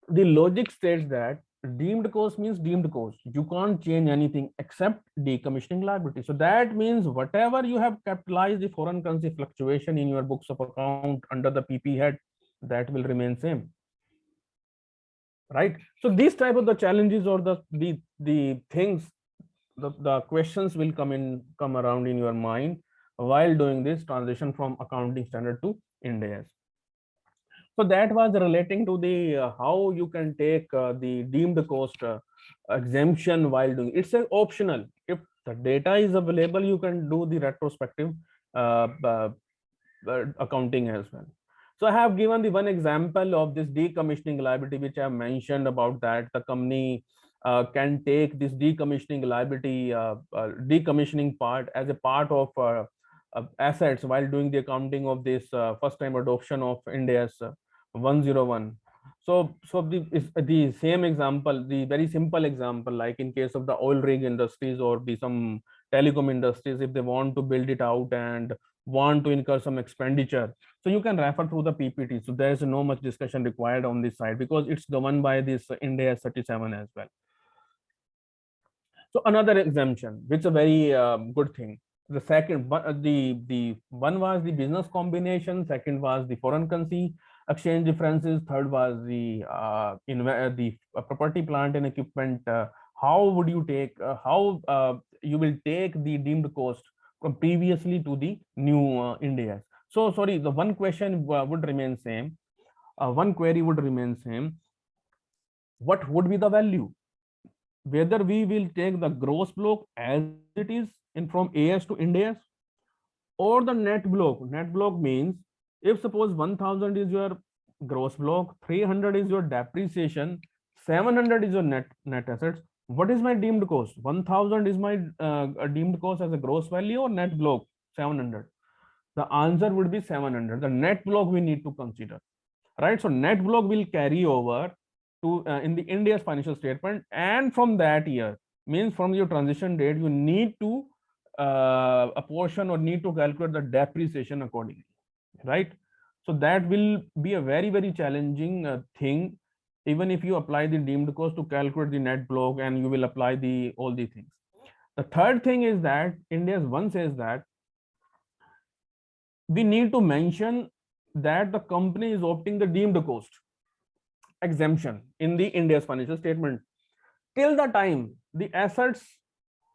the logic states that deemed cost means deemed cost. You can't change anything except decommissioning liability. So that means whatever you have capitalized the foreign currency fluctuation in your books of account under the PP head, that will remain same, right? So these type of the challenges or the things, the questions will come around in your mind while doing this transition from accounting standard to IND-AS. So that was relating to the how you can take the deemed cost exemption while doing it's an optional. If the data is available, you can do the retrospective accounting as well. So I have given the one example of this decommissioning liability, which I have mentioned about that the company can take this decommissioning liability, decommissioning part as a part of assets while doing the accounting of this first time adoption of IND-AS 101. So the same example, the very simple example, like in case of the oil rig industries or some telecom industries, if they want to build it out and want to incur some expenditure, so you can refer through the PPT. So there is no much discussion required on this side because it's governed by this IND-AS 37 as well. So another exemption, which is a very good thing. The second, the one was the business combination. Second was the foreign currency exchange differences. Third was the property, plant and equipment. How would you take? How you will take the deemed cost from previously to the new IND-AS? So sorry, the one question would remain same. One query would remain same. What would be the value? Whether we will take the gross block as it is in from AS to IND-AS or the net block. Net block means if suppose 1000 is your gross block, 300 is your depreciation, 700 is your net assets. What is my deemed cost? 1000 is my deemed cost as a gross value or net block 700? The answer would be 700. The net block we need to consider, right? So net block will carry over to in the IND-AS financial statement, and from that year means from your transition date, you need to apportion or need to calculate the depreciation accordingly, right? So that will be a very, very challenging thing, even if you apply the deemed cost to calculate the net block and you will apply all the things. The third thing is that IND-AS 1 says that we need to mention that the company is opting the deemed cost exemption in the IND-AS financial statement till the time the assets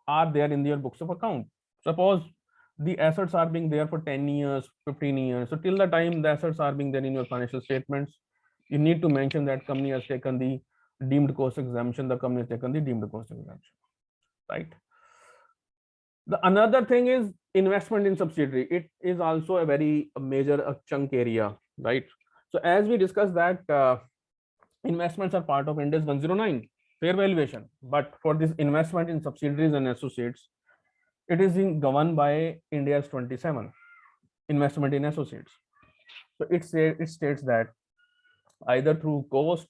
are there in your books of account. Suppose the assets are being there for 10 years, 15 years. So till the time the assets are being there in your financial statements, You need to mention that company has taken the deemed cost exemption, the company has taken the deemed cost exemption, right? The another thing is investment in subsidiary. It is also a very major chunk area, right? So as we discussed that investments are part of IND-AS 109 fair valuation, but for this investment in subsidiaries and associates, it is governed by IND-AS 27 investment in associates. So it states that either through cost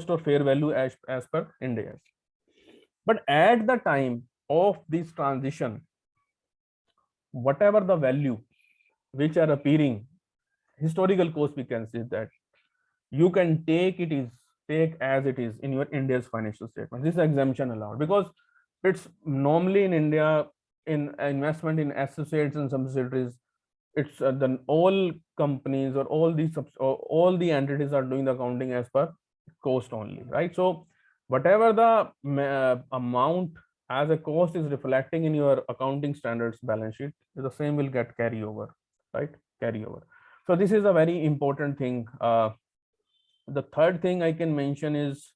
or fair value as per IND-AS. But at the time of this transition, whatever the value which are appearing, historical cost, we can say that you can take as it is in your IND-AS financial statement. This is exemption allowed because it's normally in India in investment in associates and subsidiaries. It's then all companies or all the entities are doing the accounting as per cost only, right? So whatever the amount as a cost is reflecting in your accounting standards balance sheet, the same will get carry over, right? Carry over. So this is a very important thing. The third thing I can mention is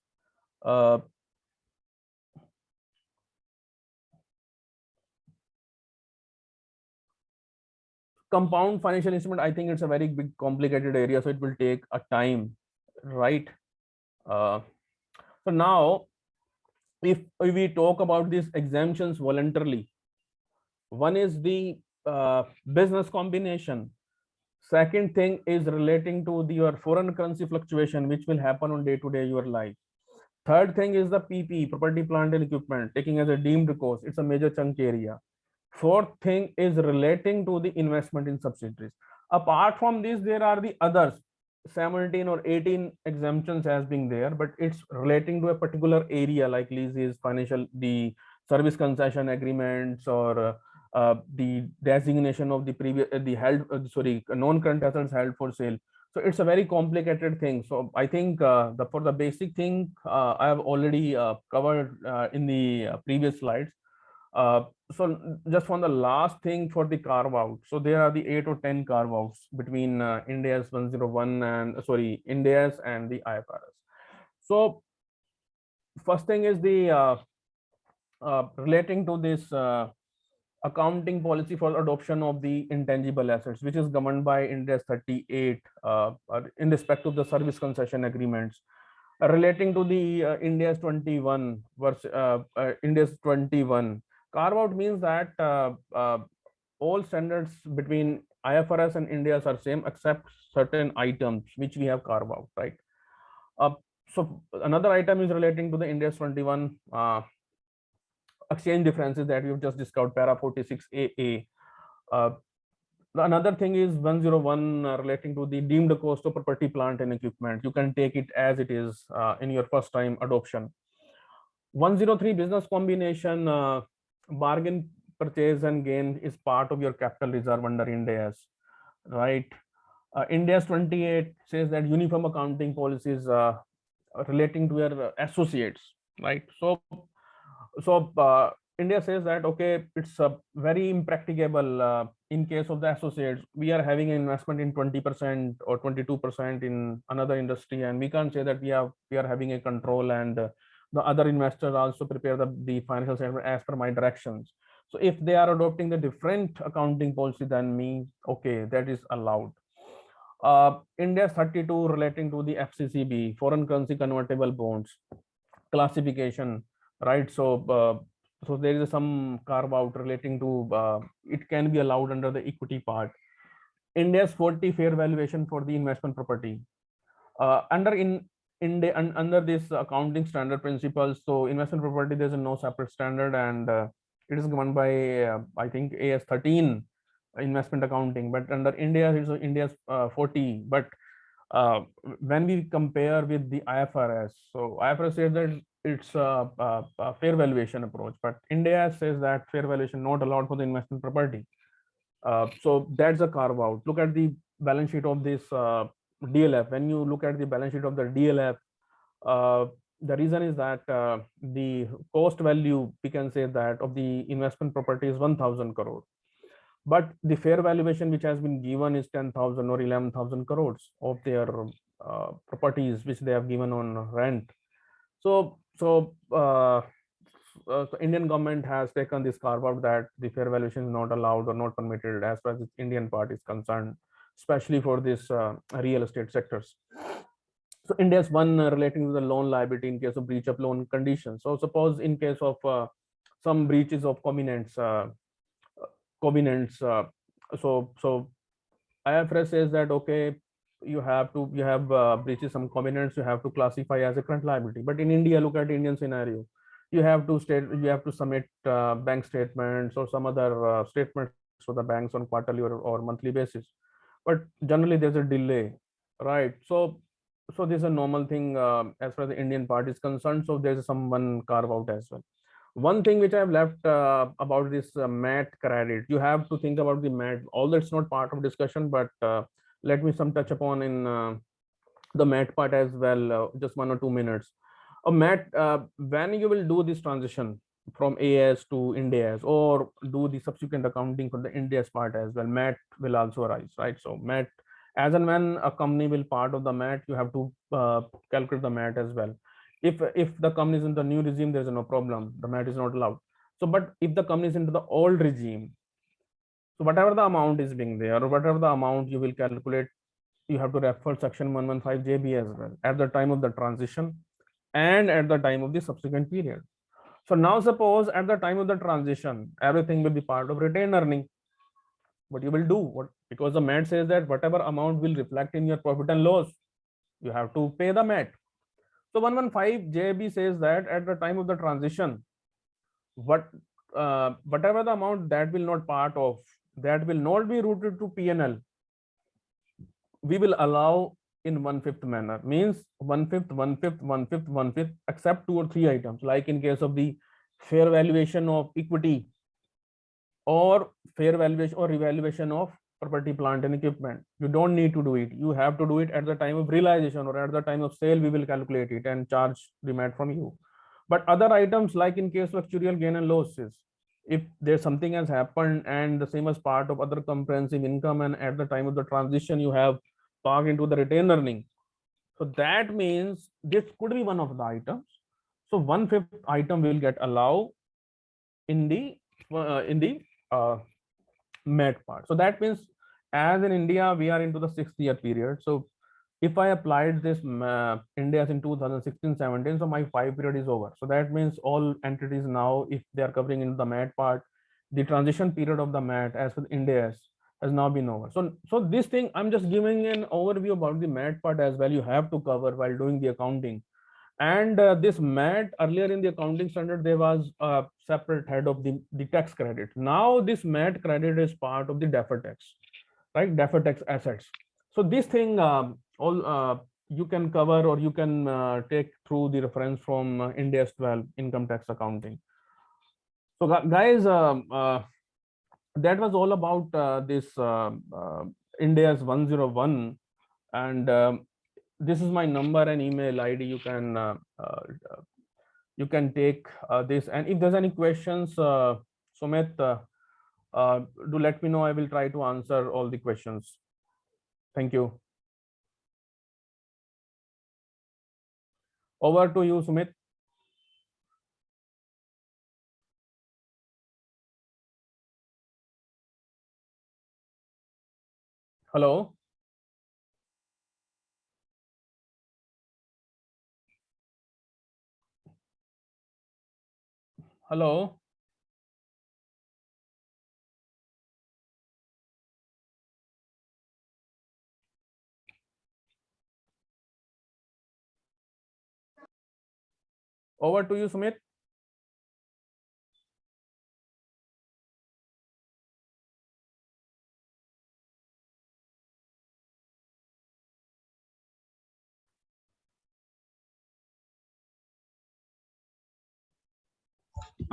compound financial instrument. I think it's a very big complicated area, so it will take a time, right? So now if we talk about these exemptions voluntarily, one is the business combination. Second thing is relating to your foreign currency fluctuation, which will happen on day-to-day your life. Third thing is the PP, property, plant and equipment, taking as a deemed cost. It's a major chunk area. Fourth thing is relating to the investment in subsidiaries. Apart from this, there are the others, 17 or 18 exemptions as being there, but it's relating to a particular area like leases, financial, the service concession agreements, or the designation of the previous non-current assets held for sale. So it's a very complicated thing. So I think for the basic thing I have already covered in the previous slides. So just on the last thing for the carve out, so there are the 8 or 10 carve outs between IND-AS 101 and IND-AS and the IFRS. So first thing is the relating to this accounting policy for adoption of the intangible assets, which is governed by IND-AS 38 in respect of the service concession agreements. Relating to the IND-AS 21 versus IND-AS 21, carve out means that all standards between IFRS and IND-AS are same except certain items which we have carve out, right? So another item is relating to the IND-AS 21 exchange differences that we've just discussed, para 46AA. Another thing is 101 relating to the deemed cost of property, plant and equipment. You can take it as it is in your first time adoption. 103 business combination, bargain purchase and gain is part of your capital reserve under IND-AS, right? IND-AS 28 says that uniform accounting policies relating to your associates, right? So India says that, okay, it's very impracticable in case of the associates. We are having an investment in 20% or 22% in another industry, and we can't say that we are having a control and the other investors also prepare the financial statement as per my directions. So if they are adopting the different accounting policy than me, okay, that is allowed. IND-AS 32 relating to the FCCB, foreign currency convertible bonds classification, right? So so there is some carve out relating to it can be allowed under the equity part. IND-AS 40 fair valuation for the investment property under this accounting standard principles. So investment property, there's no separate standard, and it is governed by I think AS 13 investment accounting, but under IND-AS it's IND-AS 40. But when we compare with the IFRS, so IFRS says that it's a fair valuation approach, but IND-AS says that fair valuation not allowed for the investment property. So that's a carve out. Look at the balance sheet of this DLF. When you look at the balance sheet of the DLF, the reason is that the cost value, we can say that, of the investment property is 1,000 crore. But the fair valuation which has been given is 10,000 or 11,000 crores of their properties which they have given on rent. So the Indian government has taken this carve out that the fair valuation is not allowed or not permitted as far as the Indian part is concerned, especially for this real estate sectors. So India's one relating to the loan liability in case of breach of loan conditions. So suppose in case of some breaches of covenants, so IFRS says that okay, you have breaches some covenants, you have to classify as a current liability. But in India, look at Indian scenario, you have to submit bank statements or some other statements for the banks on quarterly or monthly basis. But generally there's a delay, right? So this is a normal thing as far as the Indian part is concerned. So there's some one carve out as well. One thing which I've left about this MAT credit, you have to think about the MAT, although it's not part of discussion, but let me touch upon in the MAT part as well, just 1 or 2 minutes. A MAT, when you will do this transition from AS to IND-AS or do the subsequent accounting for the IND-AS part as well, MAT will also arise, right? So MAT, as and when a company will part of the MAT, you have to calculate the MAT as well. If the company is in the new regime, there's no problem, the MAT is not allowed. So but if the company is into the old regime, so whatever the amount is being there or whatever the amount you will calculate, you have to refer section 115 JB as well at the time of the transition and at the time of the subsequent period. So now suppose at the time of the transition, everything will be part of retained earning. What you will do, what, because the MAT says that whatever amount will reflect in your profit and loss, you have to pay the MAT. So 115 JB says that at the time of the transition, whatever the amount that will not part of, that will not be routed to P&L, we will allow in 1/5 manner, means 1/5, 1/5, 1/5, 1/5, except 2 or 3 items, like in case of the fair valuation of equity or fair valuation or revaluation of property, plant and equipment. You don't need to do it. You have to do it at the time of realization or at the time of sale. We will calculate it and charge the MAT from you. But other items, like in case of actuarial gain and losses, if there's something has happened and the same as part of other comprehensive income, and at the time of the transition you have parked into the retained earning, so that means this could be one of the items. So 1/5 item will get allowed in the MAT part. So that means, as in India, we are into the 6th-year period. So if I applied this IND-AS in 2016-17, so my 5 period is over. So that means all entities now, if they are covering into the MAT part, the transition period of the MAT as for IND-AS has now been over. So this thing, I'm just giving an overview about the MAT part as well. You have to cover while doing the accounting. And this MAT, earlier in the accounting standard, there was a separate head of the tax credit. Now this MAT credit is part of the deferred tax, right? Deferred tax assets. So this thing you can cover, or you can take through the reference from IND-AS 12 income tax accounting. So guys, that was all about this IND-AS 101, and this is my number and email ID. You can take this, and if there's any questions, Sumit, do let me know. I will try to answer all the questions. Thank you. Over to you, Sumit. Hello. Hello. Over to you, Sumit.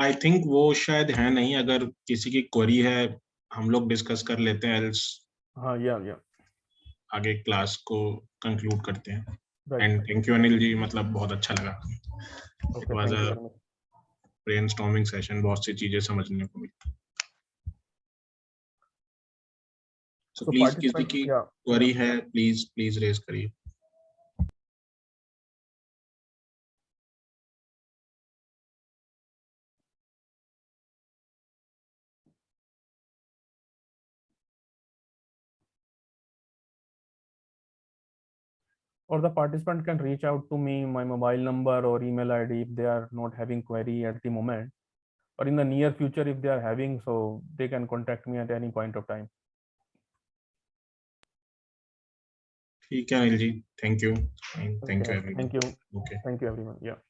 I think वो शायद है नहीं, अगर किसी की query है हम लोग डिस्कस कर लेते हैं, एल्स हाँ, या आगे क्लास को कंक्लूड करते हैं। Right. And thank you Anil ji, मतलब बहुत अच्छा लगा। Okay, it was thank you uh very much. Brainstorming session, बहुत सी चीजें समझने को मिली। सो So प्लीज किसी participant, की yeah, क्वेरी है, प्लीज रेज करिए। or the participant can reach out to me, my mobile number or email ID, if they are not having query at the moment, or in the near future if they are having, so they can contact me at any point of time. ठीक है Anil ji, thank you, thank you Okay, everyone. thank you. Okay. Thank you everyone. Yeah.